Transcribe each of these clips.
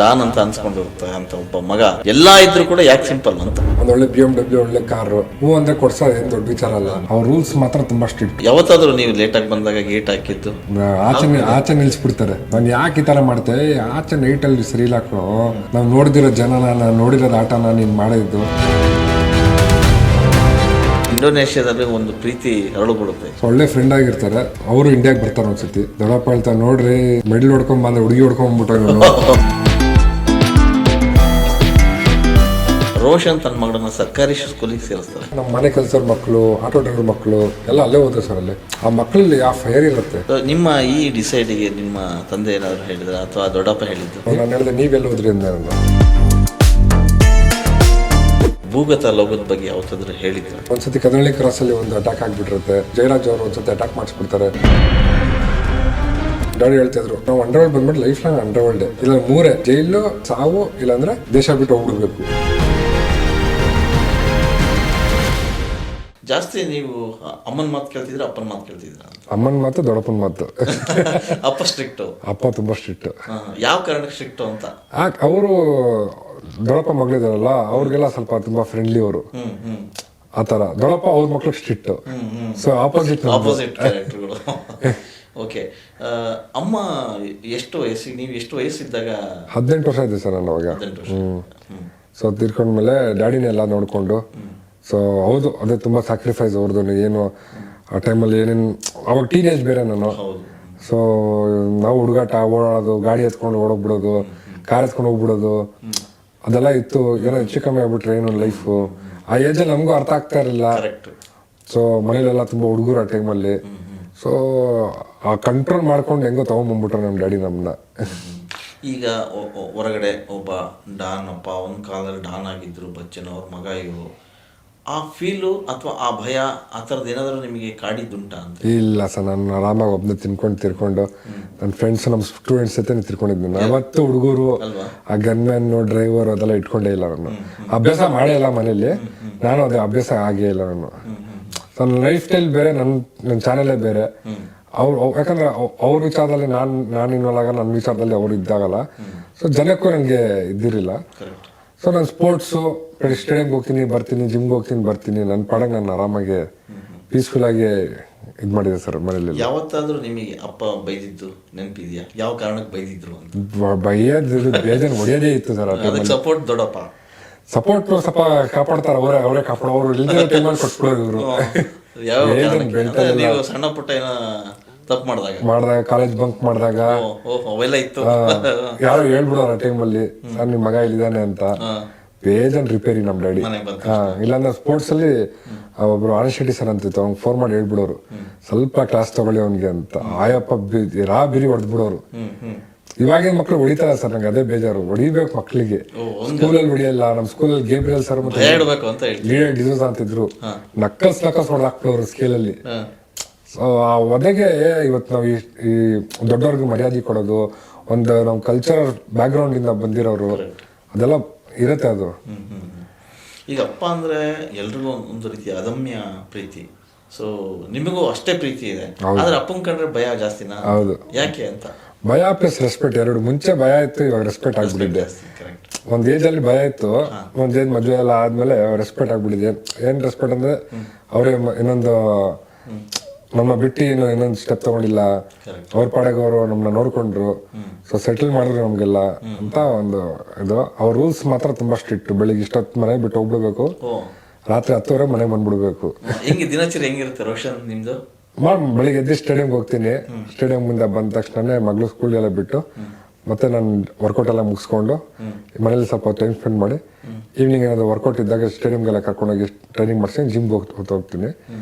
Don ಅಂತ ಅನ್ಸ್ಕೊಂಡಿರುತ್ತೆ ಅಂತ ಒಬ್ಬ ಮಗ ಎಲ್ಲಾ ಇದ್ರು ಕೂಡ ಯಾಕೆ ಸಿಂಪಲ್ ಅಂತ. ಒಂದೊಳ್ಳೆ BMW ಒಳ್ಳೆ ಕಾರು ಹೂ ಅಂದ್ರೆ ಕೊಡ್ಸೋದು ಏನ್ ದೊಡ್ಡ ವಿಚಾರ ಅಲ್ಲ. ಅವ್ರ ರೂಲ್ಸ್ ಮಾತ್ರ ತುಂಬಾ ಸ್ಟ್ರಿಕ್ಟ್. ಯಾವತ್ತಾದ್ರೂ ನೀವು ಲೇಟ್ ಆಗಿ ಬಂದಾಗ ಗೇಟ್ ಹಾಕಿದ್ದು ಆಚೆ ನಿಲ್ಸ್ಬಿಡ್ತಾರೆ. ನಾನು ಯಾಕೆ ಈ ತರ ಮಾಡ್ತೆ, ಆಚೆ ನೈಟ್ ಅಲ್ಲಿ ಸರಿ ಇಲ್ಲ ಹಾಕೋ, ನಾವ್ ನೋಡಿದಿರೋ ಜನನ, ನಾನು ನೋಡಿರೋದು ಆಟನ ನೀನ್ ಮಾಡಿದ್ದು. ಇಂಡೋನೇಷ್ಯಾದಲ್ಲಿ ಒಂದು ಪ್ರೀತಿ ಹರಳುಬಿಡುತ್ತೆ. ಒಳ್ಳೆ ಫ್ರೆಂಡ್ ಆಗಿರ್ತಾರೆ. ಅವರು ಇಂಡಿಯಾಗೆ ಬರ್ತಾರೆ ಒಂದ್ಸತಿ. ದೊಡ್ಡಪ್ಪ ಹೇಳ್ತಾರೆ, ನೋಡ್ರಿ ಮೆಡಲ್ ಹೊಡ್ಕೊಂಡ್ ಬಂದ್ರೆ ಹುಡುಗಿ ಹೊಡ್ಕೊಂಡ್ಬಿಟ್ಟು. ರೋಷನ್ ತನ್ನ ಮಗಳನ್ನ ಸರ್ಕಾರಿ ಸ್ಕೂಲಿಗೆ ಸೇರಿಸ್ತಾರೆ. ನಮ್ಮ ಮನೆ ಕೆಲಸದ ಮಕ್ಕಳು, ಆಟೋ ಡ್ರೈವರ್ ಮಕ್ಕಳು ಎಲ್ಲ ಅಲ್ಲೇ ಹೋದ್ರೆ ಸರ್. ಅಲ್ಲಿ ಆ ಮಕ್ಕಳಲ್ಲಿ ಆ ಫೈರ್ ಇರುತ್ತೆ. ನಿಮ್ಮ ಈ ಡಿಸೈಡಿಗೆ ನಿಮ್ಮ ತಂದೆ ಏನಾದ್ರು ಹೇಳಿದ್ರ ಅಥವಾ ದೊಡ್ಡಪ್ಪ ಹೇಳಿದ್ದು? ನಾನು ಹೇಳಿದೆ, ನೀವೆಲ್ಲ ಹೋದ್ರಿ ಅಂದ. ಭೂಗತ ಲೋಕದ ಬಗ್ಗೆ ಯಾವತ್ತಾದ್ರೂ ಹೇಳಿದ್ರು? ಒಂದ್ಸತಿ ಕದನಳ್ಳಿ ಕ್ರಾಸ್ ಅಲ್ಲಿ ಒಂದು ಅಟ್ಯಾಕ್ ಆಗ್ಬಿಟ್ಟಿರುತ್ತೆ. ಜಯರಾಜ್ ಅವರು ಒಂದ್ಸತಿ ಅಟ್ಯಾಕ್ ಮಾಡಿಸ್ಬಿಡ್ತಾರೆ. ಡ್ಯಾಡಿ ಹೇಳ್ತಿದ್ರು, ನಾವು ಅಂಡರ್ವರ್ಲ್ಡ್ ಬಂದ್ಬಿಟ್ಟು ಲೈಫ್ ಲಾಂಗ್ ಅಂಡರ್ವರ್ಲ್ಡ್, ಇಲ್ಲ ಮೂರೇ, ಜೈಲು, ಸಾವು, ಇಲ್ಲಾಂದ್ರೆ ದೇಶ ಬಿಟ್ಟು ಹೋಗ್ಬಿಡ್ಬೇಕು. ಜಾಸ್ತಿ ನೀವು ಅಮ್ಮನ ಮಾತು ಕೇಳ್ತಿದ್ರ ಅಪ್ಪನ ಮಾತು ಕೇಳ್ತಿದ್ರ? ಅಮ್ಮನ ಮಾತು, ದೊಡ್ಡಪ್ಪನ ಮಾತು. ಅಪ್ಪ ಸ್ಟ್ರಿಕ್ಟ್? ಅಪ್ಪ ತುಂಬಾ ಸ್ಟ್ರಿಕ್ಟ್. ಯಾವ ಕಾರಣಕ್ಕೆ ಸ್ಟ್ರಿಕ್ಟ್ ಅಂತ? ಅವರು ದೊಡ್ಡಪ್ಪ ಮಗಳಿದಾರಲ್ಲ, ಅವ್ರಿಗೆಲ್ಲ ಸ್ವಲ್ಪ ತುಂಬಾ ಫ್ರೆಂಡ್ಲಿ ಅವರು. ಆತರ ದೊಡ್ಡಪ್ಪ ಅವ್ರ ಮಕ್ಳಿಗೆ ಸ್ಟ್ರಿಕ್ಟ್. ಸೊ ಆಪೋಸಿಟ್ ಕ್ಯಾರೆಕ್ಟರ್ಗಳು. ಓಕೆ. ಅಮ್ಮ ಎಷ್ಟು ವಯಸ್ಸಿಗೆ, ನೀವು ಎಷ್ಟು ವಯಸ್ಸಿದ್ದಾಗ? 18 ವರ್ಷ ಇದೆ ಸರ್ ನಾನು ಅವಾಗ. 18 ವರ್ಷ. ಸೊ ತೀರ್ಕೊಂಡ್ಮೇಲೆ ಡ್ಯಾಡಿನೇ ಎಲ್ಲ ನೋಡ್ಕೊಂಡು. ಸೊ ಹೌದು, ಅದೇ ತುಂಬಾ ಸ್ಯಾಕ್ರಿಫೈಸ್ ಅವ್ರದ್ದು. ಏನು ಆ ಟೈಮಲ್ಲಿ ಏನೇನು, ಅವಾಗ ಟೀನೇಜ್ ಬೇರೆ ನಾನು. ಸೊ ನಾವು ಹುಡುಗಾಟ, ಓಡಾಡೋದು, ಗಾಡಿ ಎತ್ಕೊಂಡು ಓಡೋಗ್ಬಿಡೋದು, ಕಾರ್ ಎತ್ಕೊಂಡು ಹೋಗ್ಬಿಡೋದು, ಅದೆಲ್ಲ ಇತ್ತು. ಏನೋ ಹೆಚ್ಚು ಕಮ್ಮಿ ಆಗ್ಬಿಟ್ರೆ ಏನು ಲೈಫು. ಆ ಏಜಲ್ಲಿ ನಮಗೂ ಅರ್ಥ ಆಗ್ತಾ ಇರಲಿಲ್ಲ. ಸೊ ಮನೇಲೆಲ್ಲ ತುಂಬ ಹುಡುಗರು ಆ ಟೈಮಲ್ಲಿ. ಸೊ ಆ ಕಂಟ್ರೋಲ್ ಮಾಡ್ಕೊಂಡು ಹೆಂಗೋ ತಗೊಂಡ್ಬಂದ್ಬಿಟ್ರೆ ನಮ್ಮ ಡ್ಯಾಡಿ ನಮ್ಮನ್ನ. ಈಗ ಹೊರಗಡೆ ಒಬ್ಬ ಡಾನ್ ಅಪ್ಪ, ಒಂದು ಕಾಲದಲ್ಲಿ ಡಾನ್ ಆಗಿದ್ರು ಬಚ್ಚನ್, ಅವ್ರ ಮಗ ಇವರು, ಆ ಫೀಲು ಅಥವಾ ಆ ಭಯ ಆ ಥರದ್ದು ಏನಾದರೂ ನಿಮಗೆ ಕಾಡಿದ್ದುಂಟ ಅಂತ? ಇಲ್ಲ ಸರ್, ನಾನು ಆರಾಮಾಗಿ ಒಬ್ಬನೇ ತಿರ್ಕೊಂಡು ನನ್ನ ಫ್ರೆಂಡ್ಸ್, ನಮ್ಮ ಸ್ಟೂಡೆಂಟ್ಸ್ ಜೊತೆ ತಿರ್ಕೊಂಡಿದ್ದೀನಿ. ಯಾವತ್ತು ಹುಡುಗರು ಆ ಗನ್ಮ್ಯಾನ್ ಡ್ರೈವರ್ ಅದೆಲ್ಲ ಇಟ್ಕೊಂಡೇ ಇಲ್ಲ. ನಾನು ಅಭ್ಯಾಸ ಮಾಡೇ ಇಲ್ಲ ಮನೇಲಿ. ನಾನು ಅದೇ ಅಭ್ಯಾಸ ಆಗೇ ಇಲ್ಲ. ನಾನು ನನ್ನ ಲೈಫ್ ಸ್ಟೈಲ್ ಬೇರೆ, ನನ್ನ ಚಾನಲೇ ಬೇರೆ. ಯಾಕಂದ್ರೆ ಅವ್ರ ವಿಚಾರದಲ್ಲಿ ನಾನು ಇನ್ವಾಲ್ವ್ ಆಗ, ನನ್ನ ವಿಚಾರದಲ್ಲಿ ಅವ್ರು ಇದ್ದಾಗಲ್ಲ. ಸೊ ಜನಕ್ಕೂ ನನಗೆ ಇದ್ದಿರಲಿಲ್ಲ. ಸೊ ನಾನು ಸ್ಪೋರ್ಟ್ಸು, ಸ್ಟೇಡಿಯಂಗೆ ಹೋಗ್ತೀನಿ ಬರ್ತೀನಿ, ಜಿಮ್ಗೆ ಹೋಗ್ತೀನಿ ಬರ್ತೀನಿ, ನನ್ನ ಪಾಡಂಗೆ ನಾನು ಆರಾಮಾಗಿ ಪೀಸ್ಫುಲ್ ಆಗಿ ಇದು ಮಾಡಿದೆ ಸರ್ ಮನೇಲಿ. ಯಾವತ್ತಾದ್ರೂ ನಿಮಗೆ ಅಪ್ಪ ಬೈದಿದ್ದು ನೆನಪಿದೆಯಾ? ಯಾವ ಕಾರಣಕ್ಕೆ ಬೈದಿದ್ರು ಅಂತ? ಬೈಯೋದು ಬೇಜಾರು ಹೊಡೆಯೋದೇ ಇತ್ತು ಸರ್. ಅದಕ್ಕೆ ಸಪೋರ್ಟ್ ದೊಡ್ಡಪ್ಪ? ಸಪೋರ್ಟ್ ಸ್ವಲ್ಪ ಕಾಪಾಡ್ತಾರೆ, ಅವರೇ ಕಾಪಾಡೋರು. ಇಲ್ಲದೆ ಟೈಮಲ್ಲಿ ಕೊಟ್ಬಿಡೋರು ಇವರು. ನೀವು ಸಣ್ಣ ಪುಟ್ಟ ಏನೋ ತಪ್ಪು ಮಾಡಿದಾಗ, ಕಾಲೇಜ್ ಬಂಕ್ ಮಾಡಿದಾಗ ಅವೆಲ್ಲ ಇತ್ತು. ಯಾರು ಹೇಳ್ಬಿಡೋರು ಆ ಟೈಮಲ್ಲಿ, ಸರ್ ನಿಮ್ಮ ಮಗ ಇಲ್ಲಿದ್ದಾನೆ ಅಂತ. ಬೇಜಾನ್ ರಿಪೇರಿ ನಮ್ಮ ಡ್ಯಾಡಿ. ಇಲ್ಲಾಂದ್ರೆ ಸ್ಪೋರ್ಟ್ಸ್ ಅಲ್ಲಿ ಒಬ್ರು ಆನಶೆಟ್ಟಿ ಸರ್ ಅಂತಿತ್ತು, ಅವ್ನಿಗೆ ಫೋನ್ ಮಾಡಿ ಹೇಳ್ಬಿಡೋರು, ಸ್ವಲ್ಪ ಕ್ಲಾಸ್ ತಗೊಳ್ಳಿ ಅವ್ನಿಗೆ ಅಂತ. ಆಯಪ್ಪ ಬಿರಿ ಹೊಡೆದ್ಬಿಡೋರು. ಇವಾಗಿನ ಮಕ್ಳು ಹೊಡಿತಾರೆ ಸರ್, ನಂಗೆ ಅದೇ ಬೇಜಾರು. ಹೊಡಿಬೇಕು ಮಕ್ಳಿಗೆ. ಸ್ಕೂಲಲ್ಲಿ ಹೊಡಿಯಲ್ಲ. ನಮ್ಮ ಸ್ಕೂಲಲ್ಲಿ ಗೇಬ್ರಿಯಲ್ ಸರ್ ಮತ್ತೆ ಡಿಸೋಸ್ ಅಂತಿದ್ರು, ನಕ್ಕಲ್ಸ್ ಹೊಡೆದಾಕ್ಬಿಡೋರು ಸ್ಕೇಲಲ್ಲಿ. ಸೊ ಆ ಒದೆಗೆ ಇವತ್ತು ನಾವು ಈ ದೊಡ್ಡವ್ರಿಗೆ ಮರ್ಯಾದೆ ಕೊಡೋದು, ಒಂದು ನಮ್ಮ ಕಲ್ಚರಲ್ ಬ್ಯಾಕ್ ಗ್ರೌಂಡ್ ಇಂದ ಬಂದಿರೋರು, ಅದೆಲ್ಲ ಇರುತ್ತೆ ಅದು. ಈಗ ಅಪ್ಪ ಅಂದ್ರೆ ಎಲ್ರಿಗೂ ಒಂದು ರೀತಿಯ ಅದಮ್ಯ ಪ್ರೀತಿ. ಸೊ ನಿಮಗೂ ಅಷ್ಟೇ ಪ್ರೀತಿ ಇದೆ, ಆದ್ರೆ ಅಪ್ಪನ ಕಂಡ್ರೆ ಭಯ ಜಾಸ್ತಿನಾ? ಹೌದು. ಯಾಕೆ ಅಂತ? ಭಯ ಪ್ಲಸ್ ರೆಸ್ಪೆಕ್ಟ್ ಎರಡು. ಮುಂಚೆ ಭಯ ಇತ್ತು, ಇವಾಗ ರೆಸ್ಪೆಕ್ಟ್ ಆಗ್ಬಿಟ್ಟಿದೆ. ಒಂದ್ ಏಜ್ ಅಲ್ಲಿ ಭಯ ಇತ್ತು, ಒಂದ್ ಏಜ್ ಮದುವೆ ಎಲ್ಲ ಆದ್ಮೇಲೆ ರೆಸ್ಪೆಕ್ಟ್ ಆಗ್ಬಿಟ್ಟಿದೆ. ಏನ್ ರೆಸ್ಪೆಕ್ಟ್ ಅಂದ್ರೆ, ಅವರೇ ಇನ್ನೊಂದು ನಮ್ಮ ಬಿಟ್ಟು ಇನ್ನೊಂದು ಸ್ಟೆಪ್ ತಗೊಂಡಿಲ್ಲ, ಅವ್ರ ಪಾಡೆಗೆ ಅವರು ನಮ್ಮನ್ನ ನೋಡ್ಕೊಂಡ್ರು. ಸೊ ಸೆಟಲ್ ಮಾಡಿದ್ರು ನಮ್ಗೆಲ್ಲ ಅಂತ ಒಂದು ಇದು. ಅವ್ರ ರೂಲ್ಸ್ ಮಾತ್ರ ತುಂಬಾ ಸ್ಟ್ರಿಕ್ಟ್. ಬೆಳಿಗ್ಗೆ ಇಷ್ಟೊತ್ತು ಮನೆ ಬಿಟ್ಟು ಹೋಗ್ಬಿಡ್ಬೇಕು, ರಾತ್ರಿ 10 ಮನೆಗೆ ಬಂದ್ಬಿಡ್ಬೇಕು. ಹೆಂಗೆ ದಿನಚರಿ ಹೆಂಗಿರುತ್ತೆ ರೋಷನ್ ನಿಮ್ದು? ಬೆಳಿಗ್ಗೆ ಎದ್ದು ಸ್ಟೇಡಿಯಂಗೆ ಹೋಗ್ತೀನಿ. ಸ್ಟೇಡಿಯಂ ಮುಂದೆ ಬಂದ ತಕ್ಷಣ ಮಗಳು ಸ್ಕೂಲ್ ಎಲ್ಲ ಬಿಟ್ಟು ಮತ್ತೆ ನಾನು ವರ್ಕೌಟ್ ಎಲ್ಲ ಮುಗಿಸ್ಕೊಂಡು ಮನೇಲಿ ಸ್ವಲ್ಪ ಟೈಮ್ ಸ್ಪೆಂಡ್ ಮಾಡಿ, ಈವ್ನಿಂಗ್ ಏನಾದ್ರು ವರ್ಕೌಟ್ ಇದ್ದಾಗ ಸ್ಟೇಡಿಯಂಗೆಲ್ಲ ಕರ್ಕೊಂಡೋಗಿ ಟ್ರೈನಿಂಗ್ ಮಾಡಿಸಿ ಜಿಮ್ಗೆ ಹೋಗ್ತೀನಿ.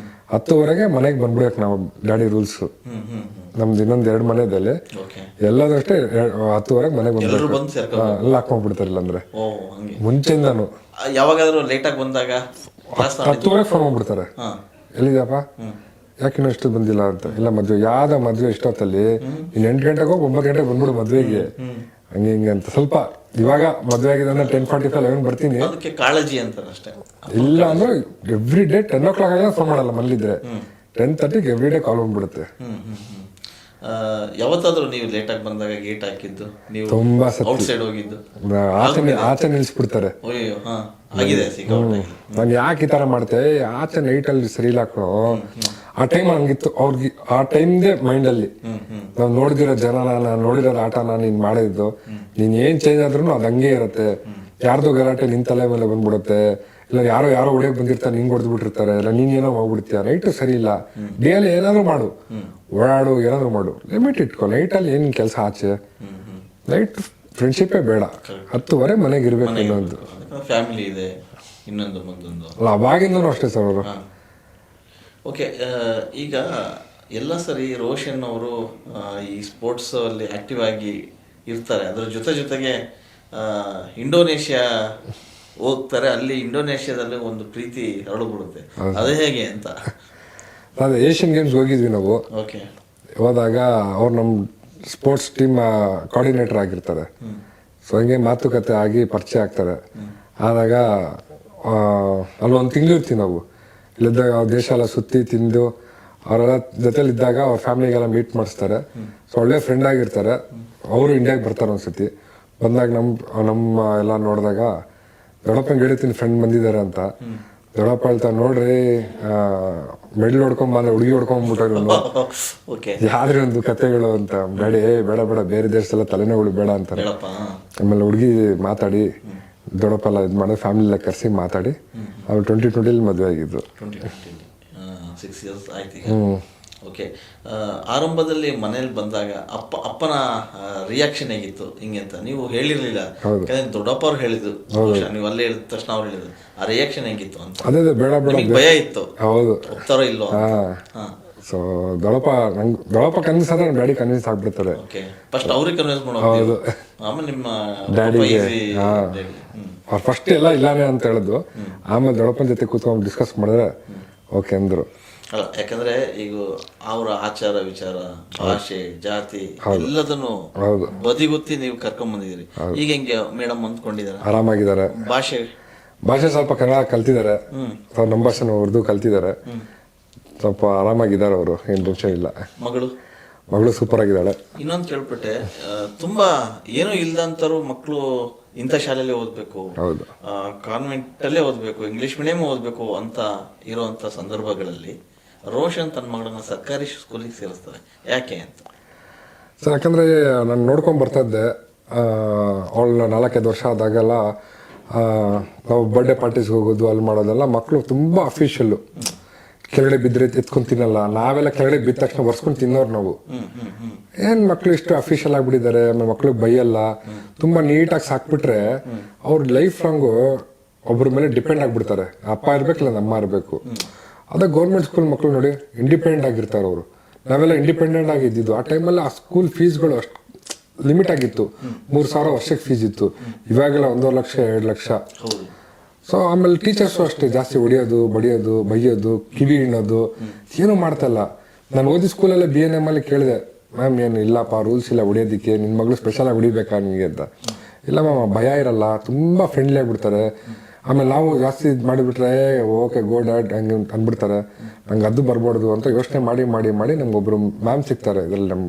10 ಮನೆಗೆ ಬಂದ್ಬಿಡ್ಬೇಕು ನಾವು. ಡ್ಯಾಡಿ ರೂಲ್ಸ್ ನಮ್ದು ಇನ್ನೊಂದು 2 ಮನೆಯಲ್ಲಿ ಎಲ್ಲದೂ ಅಷ್ಟೇ. 10 ಮನೆಗೆ ಬಂದ್ಬಿಡ್ಬೇಕು. ಎಲ್ಲ ಹಾಕೊಂಡ್ಬಿಡ್ತಾರೆ. ಇಲ್ಲಾಂದ್ರೆ ಮುಂಚೆಯಿಂದಾನು ಯಾವಾಗಾದ್ರೂ ಲೇಟ್ ಆಗಿ ಬಂದಾಗ 10 ಫೋನ್ ಮಾಡ್ಬಿಡ್ತಾರೆ, ಎಲ್ಲಿದ್ಯಪ್ಪ, ಯಾಕಿನ್ನೂ ಇಷ್ಟು ಬಂದಿಲ್ಲ ಅಂತ. ಇಲ್ಲ ಮದ್ವೆ, ಯಾವ್ದ ಮದ್ವೆ ಇಷ್ಟೊತ್ತಲ್ಲಿ, ಇನ್ನು 8 ಗಂಟೆಗೆ ಹೋಗಿ 9 ಗಂಟೆಗೆ ಬಂದ್ಬಿಡು ಮದ್ವೆಗೆ, ಹಂಗೆ ಹಿಂಗೆ ಅಂತ. ಸ್ವಲ್ಪ ಇವಾಗ ಮದ್ವೆ ಆಗಿದೆ ಅಂದ್ರೆ 10:45 11 ಬರ್ತೀನಿ, ಅದಕ್ಕೆ ಕಾಳಜಿ ಅಂತಾರೆ ಅಷ್ಟೇ. ಇಲ್ಲ ಅಂದ್ರೆ ಎವ್ರಿ ಡೇ 10 o'clock ಫೋನ್ ಮಾಡಲ್ಲ ಮನೇಲಿದ್ರೆ. 10:30 ಎವ್ರಿ ಡೇ ಕಾಲ್ ಬಂದ್ಬಿಡುತ್ತೆ. ಯಾವತ್ತಾದ್ರೂ ನೀವು ಲೇಟಾಗಿ ಬಂದಾಗ ಗೇಟ್ ಹಾಕಿದ್ದು, ನೀವು ತುಂಬಾ ಸತಿ. ಔಟ್ ಸೈಡ್ ಹೋಗಿದ್ದು? ಆಚೆ ನಿಲ್ಸ್ಬಿಡ್ತಾರೆ. ಅಯ್ಯೋ, ಹಾ, ಆಗಿದೆ ಸಿಕ್ಕಾಪಟ್ಟೆ. ನಾನು ಯಾಕೆ ಈ ತರ ಮಾಡ್ತೆ, ಆಚೆ ನೈಟಲ್ಲಿ ಸರಿ ಇಲ್ಲ ಕಣೋ. ಆ ಟೈಮ್ ಹಂಗಿತ್ತು ಅವ್ರಿಗೆ, ಆ ಟೈಮ್ದೇ ಮೈಂಡಲ್ಲಿ ನಾವು ನೋಡಿದಿರೋ ಜನನ, ನಾನು ನೋಡಿರೋ ಆಟನ ನೀನ್ ಮಾಡಿದ್ದು, ನೀನ್ ಏನ್ ಚೇಂಜ್ ಆದ್ರೂ ಅದು ಹಂಗೆ ಇರುತ್ತೆ. ಯಾರ್ದೋ ಗಲಾಟೆ ನಿನ್ ತಲೆ ಮೇಲೆ ಬಂದ್ಬಿಡುತ್ತೆ, ಇಲ್ಲ ಯಾರೋ ಹೊಡೆಯಕ್ ಬಂದಿರ್ತಾರೆ, ನಿಂಗೆ ಹೊಡೆದು ಬಿಟ್ಟಿರ್ತಾರೆ, ಇಲ್ಲ ನೀನ್ ಏನೋ ಹೋಗ್ಬಿಡ್ತೀಯ. ನೈಟು ಸರಿ ಇಲ್ಲ, ಡೇಲಿ ಏನಾದ್ರು ಮಾಡು, ಓಡಾಡು, ಏನಾದ್ರು ಮಾಡು, ಲಿಮಿಟ್ ಇಟ್ಕೊ. ನೈಟಲ್ಲಿ ಏನ್ ಕೆಲಸ ಆಚೆ, ನೈಟ್ ಫ್ರೆಂಡ್ಶಿಪ್ಪೇ ಬೇಡ. 10:30 ಮನೆಗೆ ಇರ್ಬೇಕು ಇನ್ನೊಂದು ಫ್ಯಾಮಿಲಿ ಇದೆ, ಇನ್ನೊಂದು ಮತ್ತೊಂದು ಅಲ್ಲ. ಅವಾಗಿಂದನೂ ಅಷ್ಟೇ ಸರ್ ಅವರು. ಓಕೆ, ಈಗ ಎಲ್ಲ ಸರಿ ರೋಷನ್ ಅವರು ಈ ಸ್ಪೋರ್ಟ್ಸ್ ಅಲ್ಲಿ ಆಕ್ಟಿವ್ ಆಗಿ ಇರ್ತಾರೆ, ಅದ್ರ ಜೊತೆಗೆ ಇಂಡೋನೇಷ್ಯಾ ಹೋಗ್ತಾರೆ. ಅಲ್ಲಿ ಇಂಡೋನೇಷ್ಯಾದಲ್ಲಿ ಒಂದು ಪ್ರೀತಿ ಹರಡುಬಿಡುತ್ತೆ, ಅದೇ ಹೇಗೆ ಅಂತ? ಅದೇ ಏಷ್ಯನ್ ಗೇಮ್ಸ್ ಹೋಗಿದ್ವಿ ನಾವು. ಓಕೆ, ಹೋದಾಗ ಅವ್ರು ನಮ್ಮ ಸ್ಪೋರ್ಟ್ಸ್ ಟೀಮ್ ಕೋಆರ್ಡಿನೇಟರ್ ಆಗಿರ್ತಾರೆ. ಸೊ ಹಂಗೆ ಮಾತುಕತೆ ಆಗಿ ಪರಿಚಯ ಆಗ್ತಾರೆ. ಆದಾಗ ಅಲ್ಲೊಂದು ತಿಂಗಳು ಇರ್ತೀವಿ ನಾವು. ಇಲ್ಲಿದ್ದಾಗ ಅವ್ರ ದೇಶ ಎಲ್ಲ ಸುತ್ತಿ ತಿಂದು ಅವರೆಲ್ಲ ಜೊತೆಲಿದ್ದಾಗ ಅವ್ರ ಫ್ಯಾಮಿಲಿಗೆಲ್ಲ ಮೀಟ್ ಮಾಡಿಸ್ತಾರೆ. ಸೊ ಒಳ್ಳೆ ಫ್ರೆಂಡ್ ಆಗಿರ್ತಾರೆ. ಅವರು ಇಂಡಿಯಾಗೆ ಬರ್ತಾರೆ ಒಂದ್ಸತಿ. ಬಂದಾಗ ನಮ್ಮ ಎಲ್ಲ ನೋಡಿದಾಗ ದೊಡ್ಡಪ್ಪಂಗೆ ಹೇಳ್ತೀನಿ ಫ್ರೆಂಡ್ ಬಂದಿದ್ದಾರೆ ಅಂತ. ದೊಡ್ಡಪ್ಪ ಹೇಳ್ತಾರೆ, ನೋಡ್ರಿ ಮೆಡಲ್ ಹೊಡ್ಕೊಂಡ್ ಬಂದ್ರೆ ಹುಡುಗಿ ಹೊಡ್ಕೊಂಡ್ಬಿಟ್ಟ ಯಾವ್ದ್ರಿ ಒಂದು ಕತೆಗಳು ಅಂತ. ಬೇಡ ಬೇರೆ ದೇಶದಲ್ಲ ತಲೆನೋಗಳು ಬೇಡ ಅಂತಾರೆ. ಆಮೇಲೆ ಹುಡುಗಿ ಮಾತಾಡಿ ದೊಡ್ಡಪ್ಪ ಎಲ್ಲ ಇದು ಮಾಡಿ ಫ್ಯಾಮಿಲಿ ಎಲ್ಲ ಕರೆಸಿ ಮಾತಾಡಿ ಅವ್ರು 2020 ಮದುವೆ ಆಗಿದ್ದು. 6 years ಆಯ್ತು. ಓಕೆ, ಆರಂಭದಲ್ಲಿ ಮನೇಲಿ ಬಂದಾಗ ಅಪ್ಪನ ರಿಯಾಕ್ಷನ್ ಹೇಗಿತ್ತು ಹಿಂಗೆ ಅಂತ ನೀವು ಹೇಳಿರ್ಲಿಲ್ಲ, ದೊಡ್ಡಪ್ಪ ಅವ್ರು ಹೇಳಿದ್ರು, ನೀವು ಅಲ್ಲೇ ಹೇಳಿದ ತಕ್ಷಣ ಅವ್ರು ಹೇಳಿದ್ರು. ಆ ರಿಯಾಕ್ಷನ್ ಹೇಗಿತ್ತು ಅಂತ? ಅದೇ ಬೇಡ ಭಯ ಇತ್ತು, ಹೌದು, ಹೋಗ್ತಾರೋ ಇಲ್ಲೋ. ಸೊ ದೊಡ್ಡಪ್ಪ ಕನ್ವಿನ್ಸ್ ಆದ್ರೆ ಡ್ಯಾಡಿ ಕನ್ವಿನ್ಸ್ ಆಗ್ಬಿಡ್ತಾರೆ. ಫಸ್ಟ್ ಅವ್ರಿಗೆ ಕನ್ವಿನ್ಸ್ ಮಾಡೋದು, ಆಮೇಲೆ ನಿಮ್ಮ ಡ್ಯಾಡಿಗೆ. ಅವ್ರು ಫಸ್ಟ್ ಎಲ್ಲ ಇಲ್ಲಾನೆ ಅಂತ ಹೇಳಿದ್ರು. ಆಮೇಲೆ ದೊಡ್ಡಪ್ಪನ ಜೊತೆ ಕೂತ್ಕೊಂಡು ಡಿಸ್ಕಸ್ ಮಾಡಿದ್ರೆ ಓಕೆ ಅಂದ್ರು. ಅಲ್ಲ, ಯಾಕಂದ್ರೆ ಈಗ ಅವರ ಆಚಾರ ವಿಚಾರ, ಭಾಷೆ, ಜಾತಿ ಎಲ್ಲದನ್ನು ಬದಿಗೊತ್ತಿ ನೀವು ಕರ್ಕೊಂಡ್ ಬಂದಿದ್ದೀರಿ. ಈಗ ಹೆಂಗೆ ಮೇಡಮ್ ಅಂದ್ಕೊಂಡಿದ್ದಾರೆ? ಆರಾಮಾಗಿದ್ದಾರೆ. ಭಾಷೆ ಸ್ವಲ್ಪ ಕನ್ನಡ ಕಲ್ತಿದ್ದಾರೆ, ನಮ್ಮ ಭಾಷೆನ ಉರ್ದು ಕಲ್ತಿದ್ದಾರೆ. ಸ್ವಲ್ಪ ಆರಾಮಾಗಿದ್ದಾರೆ ಅವರು, ಏನು ಟೆನ್ಷನ್ ಇಲ್ಲ. ಮಗಳು ಸೂಪರ್ ಆಗಿದ್ದಾಳೆ. ಇನ್ನೊಂದು ಕೇಳ್ಬಿಟ್ಟೆ, ತುಂಬಾ ಏನೂ ಇಲ್ದಂತರು ಮಕ್ಕಳು ಇಂಥ ಶಾಲೆಯಲ್ಲಿ ಓದ್ಬೇಕು, ಕಾನ್ವೆಂಟ್ ಅಲ್ಲೇ ಓದ್ಬೇಕು, ಇಂಗ್ಲಿಷ್ ಮೀಡಿಯಂ ಓದ್ಬೇಕು ಅಂತ ಇರುವಂತ ಸಂದರ್ಭಗಳಲ್ಲಿ ರೋಷನ್ ತನ್ನ ಮಗಳನ್ನ ಸರ್ಕಾರಿ ಸ್ಕೂಲಿಗೆ ಸೇರಿಸ್ತಾರೆ, ಯಾಕೆ ಅಂತ? ಸರ್, ಯಾಕಂದ್ರೆ ನಾನು ನೋಡ್ಕೊಂಡ್ ಬರ್ತಾ ಇದ್ದೆ. ಅವಳು 4-5 ವರ್ಷ ಆದಾಗೆಲ್ಲ ನಾವು ಬರ್ಡೇ ಪಾರ್ಟೀಸ್ಗೆ ಹೋಗೋದು, ಅಲ್ಲಿ ಮಾಡೋದೆಲ್ಲ ಮಕ್ಕಳು ತುಂಬಾ ಅಫಿಷಿಯಲ್ಲು. ಕೆಳಗಡೆ ಬಿದ್ದರೆ ಎತ್ಕೊಂಡು ತಿನ್ನಲ್ಲ. ನಾವೆಲ್ಲ ಕೆಳಗಡೆ ಬಿದ್ದ ತಕ್ಷಣ ಒರ್ಸ್ಕೊಂಡು ತಿನ್ನೋರು ನಾವು. ಏನ್ ಮಕ್ಳು ಇಷ್ಟು ಅಫಿಷಿಯಲ್ ಆಗಿಬಿಟ್ಟಿದ್ದಾರೆ. ಆಮೇಲೆ ಮಕ್ಳಿಗೆ ಬೈಯಲ್ಲ, ತುಂಬಾ ನೀಟಾಗಿ ಸಾಕ್ಬಿಟ್ರೆ ಅವ್ರ ಲೈಫ್ ಲಾಂಗು ಒಬ್ಬರ ಮೇಲೆ ಡಿಪೆಂಡ್ ಆಗ್ಬಿಡ್ತಾರೆ. ಅಪ್ಪ ಇರ್ಬೇಕಿಲ್ಲ ನಮ್ಮ ಇರಬೇಕು. ಅದೇ ಗೌರ್ಮೆಂಟ್ ಸ್ಕೂಲ್ ಮಕ್ಳು ನೋಡಿ ಇಂಡಿಪೆಂಡೆಂಟ್ ಆಗಿರ್ತಾರೆ ಅವರು. ನಾವೆಲ್ಲ ಇಂಡಿಪೆಂಡೆಂಟ್ ಆಗಿದ್ದು. ಆ ಟೈಮಲ್ಲಿ ಆ ಸ್ಕೂಲ್ ಫೀಸ್ಗಳು ಅಷ್ಟು ಲಿಮಿಟ್ ಆಗಿತ್ತು. 3,000 ವರ್ಷಕ್ಕೆ ಫೀಸ್ ಇತ್ತು. ಇವಾಗೆಲ್ಲ 1.5 ಲಕ್ಷ 2 ಲಕ್ಷ. ಸೊ ಆಮೇಲೆ ಟೀಚರ್ಸು ಅಷ್ಟೇ, ಜಾಸ್ತಿ ಹೊಡಿಯೋದು, ಬಡಿಯೋದು, ಬೈಯೋದು, ಕಿವಿ ಹಿಣ್ಣೋದು ಏನೂ ಮಾಡ್ತಾಯಿಲ್ಲ. ನಾನು ಓದಿ ಸ್ಕೂಲಲ್ಲೇ BNM ಅಲ್ಲಿ ಕೇಳಿದೆ, ಮ್ಯಾಮ್ ಏನು ಇಲ್ಲಪ್ಪ ರೂಲ್ಸ್ ಇಲ್ಲ ಹೊಡಿಯೋದಕ್ಕೆ, ನಿನ್ನ ಮಗಳು ಸ್ಪೆಷಲಾಗಿ ಹೊಡಿಬೇಕಾ ನಿಮಗೆ ಅಂತ. ಇಲ್ಲ ಮ್ಯಾಮ್, ಭಯ ಇರಲ್ಲ, ತುಂಬ ಫ್ರೆಂಡ್ಲಿ ಆಗಿಬಿಡ್ತಾರೆ. ಆಮೇಲೆ ನಾವು ಜಾಸ್ತಿ ಇದು ಮಾಡಿಬಿಟ್ರೆ ಓಕೆ ಗೋ ಡ್ಯಾಡ್ ಹಂಗೆ ಅಂದ್ಬಿಡ್ತಾರೆ. ನಂಗೆ ಅದು ಬರ್ಬಾರ್ದು ಅಂತ ಯೋಚನೆ ಮಾಡಿ ಮಾಡಿ ಮಾಡಿ ನಮ್ಗೊಬ್ರು ಮ್ಯಾಮ್ ಸಿಗ್ತಾರೆ ಇದರಲ್ಲಿ ನಮ್ಮ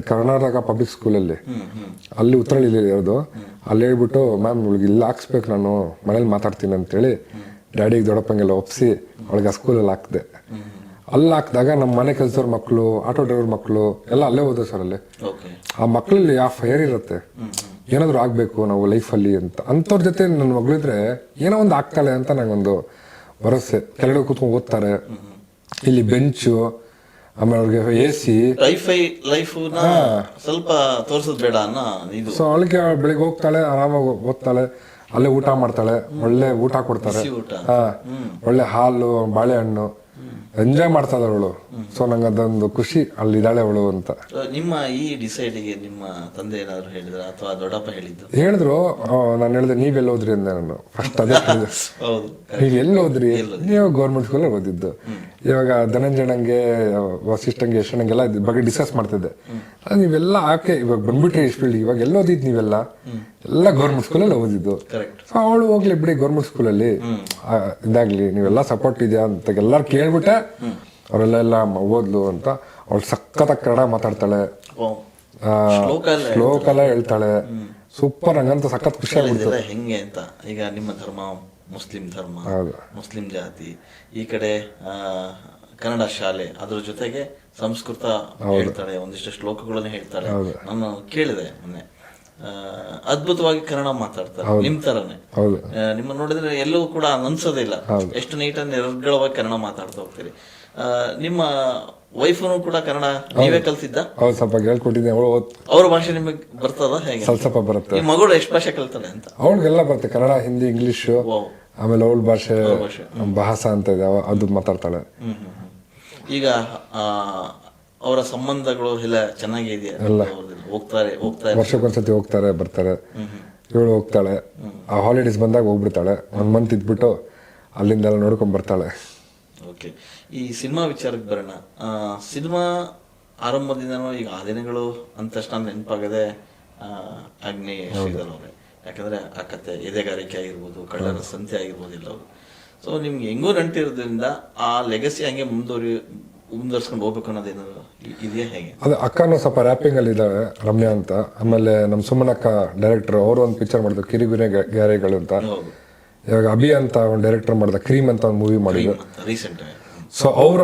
ಕರ್ನಾಟಕ ಪಬ್ಲಿಕ್ ಸ್ಕೂಲಲ್ಲಿ, ಅಲ್ಲಿ ಉತ್ತರಳ್ಳಿ ಇರೋದು. ಅಲ್ಲಿ ಹೇಳ್ಬಿಟ್ಟು, ಮ್ಯಾಮ್ ಇವಳಿಗೆ ಇಲ್ಲಿ ಹಾಕ್ಸ್ಬೇಕು, ನಾನು ಮನೇಲಿ ಮಾತಾಡ್ತೀನಿ ಅಂತೇಳಿ ಡ್ಯಾಡಿಗೆ ದೊಡ್ಡಪ್ಪಂಗೆಲ್ಲ ಒಪ್ಪಿಸಿ ಅವಳಿಗೆ ಆ ಸ್ಕೂಲಲ್ಲಿ ಹಾಕಿದೆ. ಅಲ್ಲಿ ಹಾಕಿದಾಗ ನಮ್ಮ ಮನೆ ಕೆಲಸದವ್ರ ಮಕ್ಕಳು, ಆಟೋ ಡ್ರೈವರ್ ಮಕ್ಕಳು ಎಲ್ಲ ಅಲ್ಲೇ ಹೋದ್ರು ಸರ್. ಅಲ್ಲಿ ಆ ಮಕ್ಕಳಲ್ಲಿ ಆ ಫೈರ್ ಇರುತ್ತೆ, ಏನಾದರೂ ಆಗಬೇಕು ನಾವು ಲೈಫಲ್ಲಿ ಅಂತ. ಅಂಥವ್ರ ಜೊತೆ ನನ್ನ ಮಗಳಿದ್ರೆ ಏನೋ ಒಂದು ಆಗ್ತಾಳೆ ಅಂತ ನಂಗೊಂದು ಭರವಸೆ. ಕೆಳಗಡೆ ಕೂತ್ಕೊಂಡು ಓದ್ತಾರೆ. ಇಲ್ಲಿ ಬೆಂಚು, ಆಮೇಲೆ ಅವ್ರಿಗೆ AC, ಸ್ವಲ್ಪ ತೋರಿಸೋದು ಬೇಡ ಅನ್ನೋ ಇದು. ಸೊ ಅವಳಿಗೆ ಬೆಳಿಗ್ಗೆ ಹೋಗ್ತಾಳೆ, ಆರಾಮಾಗಿ ಓದ್ತಾಳೆ, ಅಲ್ಲೇ ಊಟ ಮಾಡ್ತಾಳೆ, ಒಳ್ಳೆ ಊಟ ಕೊಡ್ತಾರೆ. ಒಳ್ಳೆ ಹಾಲು, ಬಾಳೆಹಣ್ಣು ಎಂಜಾಯ್ ಮಾಡ್ತಾ ಇದ್ದಾಳೆ ಅವಳು. ಸೊ ನಂಗೆ ಅದೊಂದು ಖುಷಿ, ಅಲ್ಲಿದ್ದಾಳೆ ಅವಳು ಅಂತ. ನಿಮ್ಮ ಈ ಡಿಸೈಡ್ಗೆ ನಿಮ್ಮ ತಂದೆ ಏನಾದ್ರು ಹೇಳಿದ್ರ ಅಥವಾ ದೊಡ್ಡಪ್ಪ ಹೇಳಿದ್ದು? ಹೇಳಿದ್ರು. ನಾನು ಹೇಳಿದೆ, ನೀವೆಲ್ಲ ಹೋದ್ರಿ ಅಂದೆ. ನಾನು ಫಸ್ಟ್ ಅದೇ ಹೇಳಿದೆ, ನೀವು ಎಲ್ಲಿ ಹೋದ್ರಿ? ನೀವು ಗೌರ್ಮೆಂಟ್ ಸ್ಕೂಲಲ್ಲಿ ಓದಿದ್ದು. ಇವಾಗ ಧನಂಜಯಂಗೆ, ವಸಿಷ್ಠಂಗೆ, ಯಶವಂಗೆಲ್ಲ ಇದ್ರ ಬಗ್ಗೆ ಡಿಸ್ಕಸ್ ಮಾಡ್ತಿದ್ದೆ. ನೀವೆಲ್ಲ ಆಕೆ ಇವಾಗ ಬಂದ್ಬಿಟ್ರಿ ಈ ಫೀಲ್ಡ್, ಇವಾಗ ಎಲ್ಲ ಓದಿದ್ದು ನೀವೆಲ್ಲ ಎಲ್ಲ ಗೌರ್ಮೆಂಟ್ ಸ್ಕೂಲಲ್ಲಿ ಓದಿದ್ದು. ಸೊ ಅವಳು ಹೋಗ್ಲಿ ಬಿಡಿ ಗೌರ್ಮೆಂಟ್ ಸ್ಕೂಲಲ್ಲಿ ಇದಾಗ್ಲಿ, ನೀವೆಲ್ಲ ಸಪೋರ್ಟ್ ಇದೆಯಾ ಅಂತ ಎಲ್ಲರೂ ಕೇಳ್ಬಿಟ್ಟೆ ಅವರೆಲ್ಲ ಓದ್ಲು ಅಂತ. ಅವಳು ಸಖತ್ತಾಗಿ ಕನ್ನಡ ಮಾತಾಡ್ತಾಳೆ, ಶ್ಲೋಕ ಎಲ್ಲ ಹೇಳ್ತಾಳೆ, ಸೂಪರ್. ಹಂಗಂತ ಸಖತ್ ಖುಷಿ ಆಗುತ್ತೆ. ಹೆಂಗೆ ಅಂತ ಈಗ ನಿಮ್ಮ ಧರ್ಮ ಮುಸ್ಲಿಂ ಧರ್ಮ, ಮುಸ್ಲಿಂ ಜಾತಿ, ಈ ಕಡೆ ಕನ್ನಡ ಶಾಲೆ, ಅದ್ರ ಜೊತೆಗೆ ಸಂಸ್ಕೃತ ಹೇಳ್ತಾಳೆ, ಒಂದಿಷ್ಟು ಶ್ಲೋಕಗಳನ್ನು ಹೇಳ್ತಾಳೆ. ನಾನು ಕೇಳಿದೆ ಮೊನ್ನೆ, ಅದ್ಭುತವಾಗಿ ಕನ್ನಡ ಮಾತಾಡ್ತಾರೆ ನಿಮ್ ತರನೇ. ನಿಮ್ಮ ನೋಡಿದ್ರೆ ಎಲ್ಲೂ ಕೂಡ ಅನ್ಸೋದಿಲ್ಲ, ಎಷ್ಟು ನೀಟಾಗಿ ನಿರ್ಗಳವಾಗಿ ಕನ್ನಡ ಮಾತಾಡ್ತಾ ಹೋಗ್ತೀರಿ. ನಿಮ್ಮ ವೈಫನು ಕೂಡ ಕನ್ನಡ ನೀವೇ ಕಲ್ತಿದ್ದ? ಹೌದು, ಸ್ವಲ್ಪ ಹೇಳ್ಕೊಟ್ಟಿದ್ದೆ. ಅವ್ರ ಭಾಷೆ ನಿಮಗೆ ಬರ್ತದ ಹೇಗೆ? ಸ್ವಲ್ಪ ಬರುತ್ತೆ. ಈ ಮಗಳು ಎಷ್ಟು ಭಾಷೆ ಕಲ್ತಾಳೆ ಅಂತ? ಅವ್ಳಿಗೆಲ್ಲ ಬರುತ್ತೆ, ಕನ್ನಡ, ಹಿಂದಿ, ಇಂಗ್ಲಿಷ್, ಆಮೇಲೆ ಅವಳ ಭಾಷೆ ಭಾಷಾ ಅಂತ ಇದೆ, ಅದು ಮಾತಾಡ್ತಾಳೆ. ಈಗ ಅವರ ಸಂಬಂಧಗಳು ಎಲ್ಲ ಚೆನ್ನಾಗಿದೆಯಾ? ಹೋಗ್ತಾರೆ ವರ್ಷಕ್ಕೊಂದ್ಸತಿ ಹೋಗ್ತಾರೆ ಬರ್ತಾರೆ. ಇವಳು ಹೋಗ್ತಾಳೆ, ಆ ಹಾಲಿಡೇಸ್ ಬಂದಾಗ ಹೋಗ್ಬಿಡ್ತಾಳೆ, 1 ಮಂತ್ ಇದ್ಬಿಟ್ಟು ಅಲ್ಲಿಂದೆಲ್ಲ ನೋಡ್ಕೊಂಡ್ ಬರ್ತಾಳೆ. ಓಕೆ, ಈ ಸಿನಿಮಾ ವಿಚಾರಕ್ಕೆ ಬರೋಣ. ಸಿನಿಮಾ ಆರಂಭದಿಂದನೂ ಈಗ ಆ ದಿನಗಳು ಅಂದ ತಕ್ಷಣ ನೆನಪಾಗದೆ ಅಗ್ನಿ ಶ್ರೀಧರ್ ಅವರೇ. ಯಾಕಂದ್ರೆ ಆ ಕತೆ ಎದೆಗಾರಿಕೆ ಆಗಿರ್ಬೋದು, ಕಳ್ಳರ ಸಂತೆ ಆಗಿರ್ಬೋದು ಎಲ್ಲವು. ಸೊ ನಿಮ್ಗೆ ಹೆಂಗೋ ನಂಟಿರೋದ್ರಿಂದ ಆ ಲೆಗಸಿ ಹಂಗೆ ಮುಂದುವರ್ಸ್ಕೊಂಡು ಹೋಗ್ಬೇಕು ಅನ್ನೋದೇನು ಇದೆಯಾ ಹೇಗೆ? ಅದೇ ಅಕ್ಕನೂ ಸ್ವಲ್ಪ ರ್ಯಾಪಿಂಗ್ ಅಲ್ಲಿ ಇದ್ದಾಳೆ, ರಮ್ಯಾ ಅಂತ. ಆಮೇಲೆ ನಮ್ಮ ಸುಮನಕ್ಕ ಡೈರೆಕ್ಟರ್, ಅವರು ಒಂದು ಪಿಕ್ಚರ್ ಮಾಡಿದ್ರು, ಕಿರಿಗುನೆ ಗ್ಯಾರೆಗಳು ಅಂತ. ಇವಾಗ ಅಭಿ ಅಂತ ಒಂದು ಡೈರೆಕ್ಟರ್ ಮಾಡಿದ ಕ್ರೀಮ್ ಅಂತ ಒಂದು ಮೂವಿ ಮಾಡಿದ್ರು ರೀಸೆಂಟ್. ಸೊ ಅವ್ರ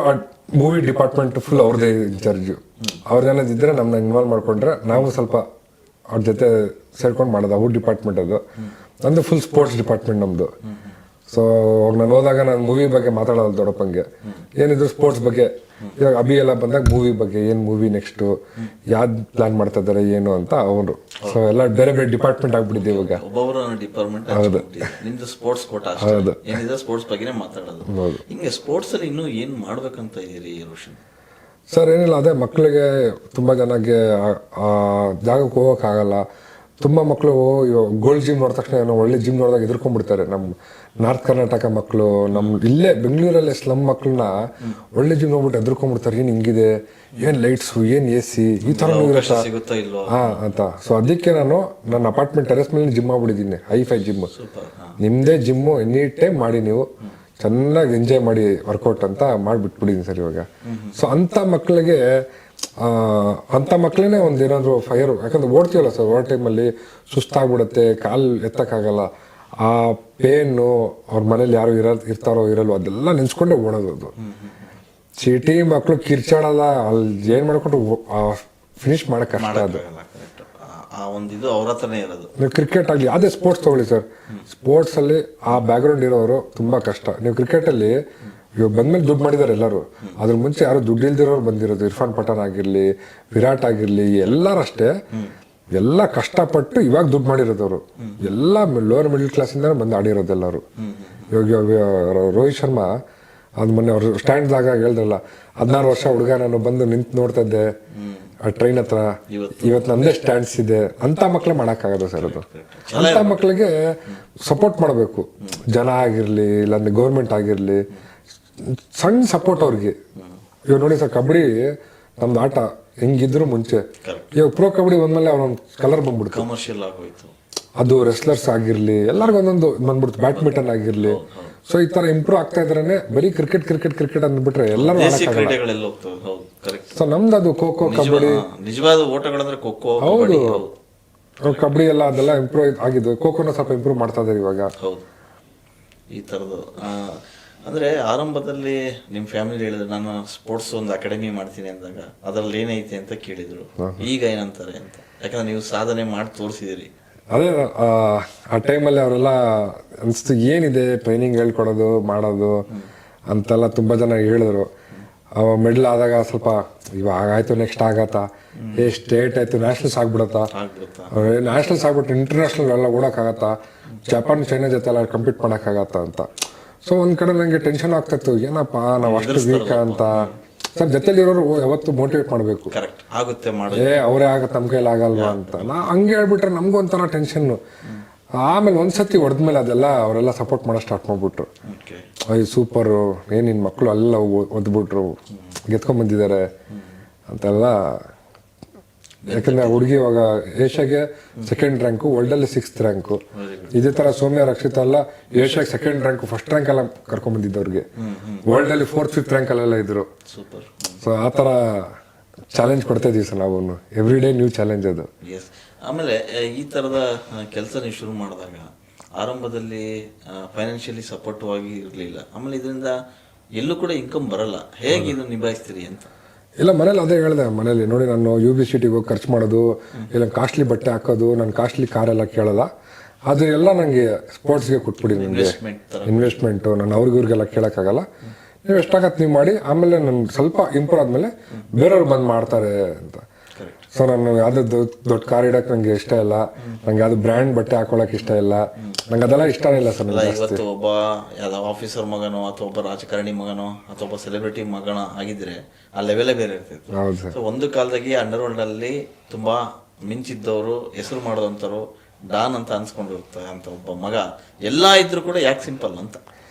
ಮೂವಿ ಡಿಪಾರ್ಟ್ಮೆಂಟ್ ಫುಲ್ ಅವ್ರದೇ ಇನ್ಚಾರ್ಜ್. ಅವ್ರದ್ದೇನದಿದ್ರೆ ನಮ್ಮನ್ನ ಇನ್ವಾಲ್ವ್ ಮಾಡ್ಕೊಂಡ್ರೆ ನಾವು ಸ್ವಲ್ಪ ಅವ್ರ ಜೊತೆ ಸೇರ್ಕೊಂಡು ಮಾಡೋದು. ಅವ್ರ ಡಿಪಾರ್ಟ್ಮೆಂಟ್ ಅದು, ನಂದು ಫುಲ್ ಸ್ಪೋರ್ಟ್ಸ್ ಡಿಪಾರ್ಟ್ಮೆಂಟ್ ನಮ್ದು. ಸೊ ಅವಾಗ ನಾನು ಹೋದಾಗ ನಾನು ಮೂವಿ ಬಗ್ಗೆ ಮಾತಾಡೋದು ದೊಡ್ಡಪ್ಪಂಗೆ, ಏನಿದ್ರು ಸ್ಪೋರ್ಟ್ಸ್ ಬಗ್ಗೆ. ಇವಾಗ ಅಭಿ ಎಲ್ಲ ಬಂದಾಗ ಮೂವಿ ಬಗ್ಗೆ, ಏನು ಮೂವಿ ನೆಕ್ಸ್ಟು, ಯಾವ್ದು ಪ್ಲಾನ್ ಮಾಡ್ತಾ ಇದ್ದಾರೆ ಏನು ಅಂತ ಅವರು. ಸೊ ಎಲ್ಲ ಬೇರೆ ಬೇರೆ ಡಿಪಾರ್ಟ್ಮೆಂಟ್ ಆಗ್ಬಿಟ್ಟಿದೆ ಇವಾಗ. ಒಬ್ಬೊಬ್ಬರ ಡಿಪಾರ್ಟ್ಮೆಂಟ್. ಹೌದು, ನಿಮ್ದು ಸ್ಪೋರ್ಟ್ಸ್ ಕೋಟ. ಹೌದು, ಏನಿದೆ ಸ್ಪೋರ್ಟ್ಸ್ ಬಗ್ಗೆನೇ ಮಾತಾಡೋದು. ಹಿಂಗೆ ಸ್ಪೋರ್ಟ್ಸ್ ಅಲ್ಲಿ ಇನ್ನೂ ಏನು ಮಾಡ್ಬೇಕಂತ ಇದೀರಿ ರೋಷನ್? ಸರ್ ಏನಿಲ್ಲ, ಅದೇ ಮಕ್ಕಳಿಗೆ ತುಂಬ ಜನಕ್ಕೆ ಜಾಗಕ್ಕೆ ಹೋಗೋಕ್ಕಾಗಲ್ಲ. ತುಂಬ ಮಕ್ಕಳು ಗೋಲ್ಡ್ ಜಿಮ್ ನೋಡಿದ ತಕ್ಷಣ ಏನೋ ಒಳ್ಳೆ ಜಿಮ್ ನೋಡಿದಾಗ ಎದುರ್ಕೊಂಡ್ಬಿಡ್ತಾರೆ. ನಮ್ಮ ನಾರ್ತ್ ಕರ್ನಾಟಕ ಮಕ್ಕಳು, ನಮ್ಮ ಇಲ್ಲೇ ಬೆಂಗಳೂರಲ್ಲೇ ಸ್ಲಮ್ ಮಕ್ಕಳನ್ನ ಒಳ್ಳೆ ಜಿಮ್ ನೋಡ್ಬಿಟ್ಟು ಎದುರ್ಕೊಂಡ್ಬಿಡ್ತಾರೆ. ಏನು ಹಿಂಗಿದೆ, ಏನು ಲೈಟ್ಸು, ಏನು AC, ಈ ಥರ ಇರುತ್ತಾ ಅಂತ. ಸೊ ಅದಕ್ಕೆ ನಾನು ನನ್ನ ಅಪಾರ್ಟ್ಮೆಂಟ್ ಟೆರೆಸ್ ಮೇಲೆ ಜಿಮ್ ಮಾಡ್ಬಿಟ್ಟಿದ್ದೀನಿ, ಹೈ-ಫೈ ಜಿಮ್. ನಿಮ್ಮದೇ ಜಿಮ್ಮು ಎನಿ ಟೈಮ್ ಮಾಡಿ, ನೀವು ಚೆನ್ನಾಗಿ ಎಂಜಾಯ್ ಮಾಡಿ ವರ್ಕೌಟ್ ಅಂತ ಮಾಡಿಬಿಟ್ಬಿಟ್ಟಿದ್ದೀನಿ ಸರ್ ಇವಾಗ. ಸೊ ಅಂಥ ಮಕ್ಕಳೇ ಒಂದು ಏನಾದರೂ ಫೈರ್, ಯಾಕಂದ್ರೆ ಓಡ್ತೀವಲ್ಲ ಸರ್, ಓಡೋ ಟೈಮಲ್ಲಿ ಸುಸ್ತಾಗ್ಬಿಡುತ್ತೆ, ಕಾಲು ಎತ್ತಕ್ಕಾಗಲ್ಲ. ಆ ಪೇನು, ಅವ್ರ ಮನೇಲಿ ಯಾರು ಇರ್ತಾರೋ ಇರಲ್ವೋ ಅದೆಲ್ಲ ನೆನ್ಸ್ಕೊಂಡೆ ಓಡೋದು. ಅದು ಸಿಟಿ ಮಕ್ಕಳು ಕಿರ್ಚಾಡಲ್ಲ, ಅಲ್ಲಿ ಏನು ಮಾಡ್ಕೊಂಡು ಫಿನಿಶ್ ಮಾಡಕ್ ಕಷ್ಟ. ಅದು ಅವ್ರ ಹತ್ರನೇ ಇರೋದು. ನೀವು ಕ್ರಿಕೆಟ್ ಆಗಲಿ ಯಾವುದೇ ಸ್ಪೋರ್ಟ್ಸ್ ತಗೊಳ್ಳಿ ಸರ್, ಸ್ಪೋರ್ಟ್ಸ್ ಅಲ್ಲಿ ಆ ಬ್ಯಾಕ್ಗ್ರೌಂಡ್ ಇರೋರು ತುಂಬಾ ಕಷ್ಟ. ನೀವು ಕ್ರಿಕೆಟಲ್ಲಿ ಇವಾಗ ಬಂದ್ಮೇಲೆ ದುಡ್ಡು ಮಾಡಿದ್ದಾರೆ ಎಲ್ಲರೂ, ಅದ್ರ ಮುಂಚೆ ಯಾರು ದುಡ್ಡು ಇಲ್ದಿರೋರು ಬಂದಿರೋದು. ಇರ್ಫಾನ್ ಪಠಾಣ್ ಆಗಿರ್ಲಿ, ವಿರಾಟ್ ಆಗಿರ್ಲಿ, ಎಲ್ಲರಷ್ಟೇ ಎಲ್ಲ ಕಷ್ಟಪಟ್ಟು ಇವಾಗ ದುಡ್ಡು ಮಾಡಿರೋದವರು. ಎಲ್ಲ ಲೋವರ್ ಮಿಡಲ್ ಕ್ಲಾಸಿಂದ ಬಂದು ಆಡಿರೋದು ಎಲ್ಲರೂ. ಇವಾಗ ರೋಹಿತ್ ಶರ್ಮಾ ಅದು ಮೊನ್ನೆ ಅವ್ರು ಸ್ಟ್ಯಾಂಡ್ದಾಗ ಹೇಳಿದ್ರಲ್ಲ, 16 ವರ್ಷ ಹುಡುಗ ನಾನು ಬಂದು ನಿಂತು ನೋಡ್ತಾ ಇದ್ದೆ ಆ ಟ್ರೈನ್ ಹತ್ರ, ಇವತ್ತು ನಂದೇ ಸ್ಟ್ಯಾಂಡ್ಸ್ ಇದೆ ಅಂತ ಮಕ್ಳೇ ಮಾಡೋಕ್ಕಾಗದು ಸರ್. ಅದು ಅಂತ ಮಕ್ಳಿಗೆ ಸಪೋರ್ಟ್ ಮಾಡಬೇಕು, ಜನ ಆಗಿರ್ಲಿ ಇಲ್ಲಾಂದ್ರೆ ಗೌರ್ಮೆಂಟ್ ಆಗಿರ್ಲಿ, ಸಣ್ಣ ಸಪೋರ್ಟ್ ಅವ್ರಿಗೆ. ಇವಾಗ ನೋಡಿ ಸರ್, ಕಬಡ್ಡಿ ನಮ್ದು ಆಟ ಹೆಂಗಿದ್ರು ಮುಂಚೆ, ಇವಾಗ ಪ್ರೋ ಕಬಡ್ಡಿ ಬಂದ್ಮೇಲೆ ಅವ್ರೊಂದು ಕಲರ್ ಬಂದ್ಬಿಡ್ತು, ಕಮರ್ಷಿಯಲ್ ಆಗೋಯ್ತು. ಅದು ರೆಸ್ಲರ್ಸ್ ಆಗಿರ್ಲಿ ಎಲ್ಲರಿಗೂ ಒಂದೊಂದು ಬಂದ್ಬಿಡ್ತು, ಬ್ಯಾಡ್ಮಿಂಟನ್ ಆಗಿರ್ಲಿ. ಸೊ ಈ ತರ ಇಂಪ್ರೂವ್ ಆಗ್ತಾ ಇದ್ರೆ ಬರೀ ಕ್ರಿಕೆಟ್ ಅಂದ್ಬಿಟ್ರೆ ಎಲ್ಲರೂ. ಸೊ ನಮ್ದು ಅದು ಖೋ ಖೋ, ಕಬಡ್ಡಿ, ನಿಜವಾದ ಓಟಗಳಂದ್ರೆ ಖೋ ಖೋ. ಹೌದು, ಕಬಡ್ಡಿ ಎಲ್ಲ ಅದೆಲ್ಲ ಇಂಪ್ರೂವ್ ಆಗಿದ್ದು. ಖೋ ಖೋನ ಸ್ವಲ್ಪ ಇಂಪ್ರೂವ್ ಮಾಡ್ತಾ ಇದ್ದಾರೆ ಇವಾಗ. ಹೌದು, ಈ ಥರದ್ದು. ಅಂದರೆ ಆರಂಭದಲ್ಲಿ ನಿಮ್ಮ ಫ್ಯಾಮಿಲಿ ಹೇಳಿದ್ರು, ನಾನು ಸ್ಪೋರ್ಟ್ಸ್ ಒಂದು ಅಕಾಡೆಮಿ ಮಾಡ್ತೀನಿ ಅಂದಾಗ ಅದರಲ್ಲಿ ಏನೈತೆ ಅಂತ ಕೇಳಿದ್ರು. ಈಗ ಏನಂತಾರೆ ಅಂತ? ಯಾಕಂದ್ರೆ ನೀವು ಸಾಧನೆ ಮಾಡಿ ತೋರಿಸಿದಿರಿ. ಅದೇ ಆ ಟೈಮಲ್ಲಿ ಅವರೆಲ್ಲ ಅನಿಸ್ತು, ಏನಿದೆ ಟ್ರೈನಿಂಗ್ ಹೇಳ್ಕೊಡೋದು ಮಾಡೋದು ಅಂತೆಲ್ಲ ತುಂಬ ಜನ ಹೇಳಿದ್ರು. ಮೆಡಲ್ ಆದಾಗ ಸ್ವಲ್ಪ ಇವಾಗ ಆಯ್ತು, ನೆಕ್ಸ್ಟ್ ಆಗತ್ತಾ, ಸ್ಟೇಟ್ ಆಯ್ತು, ನ್ಯಾಷನಲ್ಸ್ ಆಗ್ಬಿಡತ್ತಾ, ನ್ಯಾಷನಲ್ಸ್ ಆಗ್ಬಿಟ್ಟು ಇಂಟರ್ನ್ಯಾಷನಲ್ ಎಲ್ಲ ಓಡೋಕ್ಕಾಗತ್ತಾ, ಜಪಾನ್ ಚೈನಾ ಜೊತೆ ಎಲ್ಲ ಕಂಪೀಟ್ ಮಾಡೋಕ್ಕಾಗತ್ತಾ ಅಂತ. ಸೊ ಒಂದ್ ಕಡೆ ನನಗೆ ಟೆನ್ಷನ್ ಆಗ್ತಾಯಿತ್ತು, ಏನಪ್ಪ ನಾವು ಅಷ್ಟು ವೀಕ್ ಅಂತ. ಸರ್ ಜೊತೆಲಿರೋರು ಯಾವತ್ತು ಮೋಟಿವೇಟ್ ಮಾಡಬೇಕು, ಅವರೇ ಆಗತ್ತೆ ನಮ್ಮ ಕೈಲಿ ಆಗಲ್ವಾ ಅಂತ. ನಾ ಹಂಗೆ ಹೇಳ್ಬಿಟ್ರೆ ನಮಗೂ ಒಂಥರ ಟೆನ್ಷನ್ನು. ಆಮೇಲೆ ಒಂದ್ಸತಿ ಹೊಡೆದ್ಮೇಲೆ ಅದೆಲ್ಲ ಅವರೆಲ್ಲ ಸಪೋರ್ಟ್ ಮಾಡೋ ಸ್ಟಾರ್ಟ್ ಮಾಡ್ಬಿಟ್ರು. ಅಯ್ಯ ಸೂಪರು, ನಿನ್ನ ಮಕ್ಕಳು ಎಲ್ಲ ಓದ್ಬಿಟ್ರು, ಗೆದ್ಕೊಂಡ್ಬಂದಿದ್ದಾರೆ ಅಂತೆಲ್ಲ. ಯಾಕಂದ್ರೆ ಹುಡುಗಿ ಇವಾಗ ಏಷ್ಯಾಗೆ 2nd ರ್ಯಾಂಕು, ವರ್ಲ್ಡಲ್ಲಿ 6th ರ್ಯಾಂಕು. ಇದೇ ತರ ಸೌಮ್ಯ ರಕ್ಷಿತ ಎಲ್ಲ ಏಷ್ಯಾಗೆ 2nd ರ್ಯಾಂಕು, 1st ರ್ಯಾಂಕ್ ಎಲ್ಲ ಕರ್ಕೊಂಡ್ಬಂದಿದ್ದವ್ರಿಗೆ. ವರ್ಲ್ಡಲ್ಲಿ 4th 5th ರ್ಯಾಂಕ್ ಅಲ್ಲೆಲ್ಲ ಇದ್ರು. ಸೊ ಆ ಥರ ಚಾಲೆಂಜ್ ಕೊಡ್ತಾ ಇದೀವಿ ಸರ್ ನಾವು ಎವ್ರಿ ಡೇ ನ್ಯೂ ಚಾಲೆಂಜ್ ಅದು. ಎಸ್. ಆಮೇಲೆ ಈ ಥರದ ಕೆಲಸ ನೀವು ಶುರು ಮಾಡಿದಾಗ ಆರಂಭದಲ್ಲಿ ಫೈನಾನ್ಷಿಯಲಿ ಸಪೋರ್ಟಿವ್ ಆಗಿ ಇರಲಿಲ್ಲ, ಆಮೇಲೆ ಇದರಿಂದ ಎಲ್ಲೂ ಕೂಡ ಇನ್ಕಮ್ ಬರಲ್ಲ, ಹೇಗೆ ಇದು ನಿಭಾಯಿಸ್ತೀರಿ ಅಂತ? ಇಲ್ಲ, ಮನೇಲಿ ಅದೇ ಹೇಳಿದೆ. ಮನೇಲಿ ನೋಡಿ, ನಾನು UB-CTಗೆ ಹೋಗಿ ಖರ್ಚು ಮಾಡೋದು, ಇಲ್ಲ ಕಾಸ್ಟ್ಲಿ ಬಟ್ಟೆ ಹಾಕೋದು, ನಾನು ಕಾಸ್ಟ್ಲಿ ಕಾರೆಲ್ಲ ಕೇಳಲ್ಲ, ಅದು ಎಲ್ಲ ನನಗೆ ಸ್ಪೋರ್ಟ್ಸ್ಗೆ ಕೊಟ್ಬಿಡಿ, ನನಗೆ ಇನ್ವೆಸ್ಟ್ಮೆಂಟು, ನಾನು ಅವ್ರಿಗೆಲ್ಲ ಕೇಳೋಕ್ಕಾಗಲ್ಲ, ನೀವು ಎಷ್ಟಾಗತ್ತೆ ನೀವು ಮಾಡಿ, ಆಮೇಲೆ ನಾನು ಸ್ವಲ್ಪ ಇಂಪ್ರೂವ್ ಆದಮೇಲೆ ಬೇರೆಯವ್ರು ಬಂದು ಮಾಡ್ತಾರೆ ಅಂತ. ಸೊ ನಾನು ಯಾವುದೇ ದೊಡ್ಡ ಕಾರ್ ಇಡಕ್ಕೆ ನಂಗೆ ಇಷ್ಟ ಇಲ್ಲ, ನಂಗೆ ಯಾವ್ದು ಬ್ರ್ಯಾಂಡ್ ಬಟ್ಟೆ ಹಾಕೊಳಕ್ ಇಷ್ಟ ಇಲ್ಲ, ನಂಗೆ ಅದೆಲ್ಲ ಇಷ್ಟನೇ ಇಲ್ಲ ಸರ್. ಇವತ್ತು ಒಬ್ಬ ಯಾವ್ದೋ ಆಫೀಸರ್ ಮಗನೋ ಅಥವಾ ಒಬ್ಬ ರಾಜಕಾರಣಿ ಮಗನೋ ಅಥವಾ ಒಬ್ಬ ಸೆಲೆಬ್ರಿಟಿ ಮಗನ ಆಗಿದ್ರೆ ಆ ಲೆವೆಲೇ ಬೇರೆ ಇರ್ತಿತ್ತು. ಹೌದು. ಸೊ ಒಂದು ಕಾಲದಾಗಿ ಅಂಡರ್ ವರ್ಲ್ಡ್ ಅಲ್ಲಿ ತುಂಬಾ ಮಿಂಚಿದ್ದವರು, ಹೆಸರು ಮಾಡೋದಂತರು, ಡಾನ್ ಅಂತ ಅನ್ಸ್ಕೊಂಡಿರ್ತಾರೆ ಅಂತ ಒಬ್ಬ ಮಗ ಎಲ್ಲ ಇದ್ರು ಕೂಡ ಯಾಕೆ ಸಿಂಪಲ್ ಅಂತ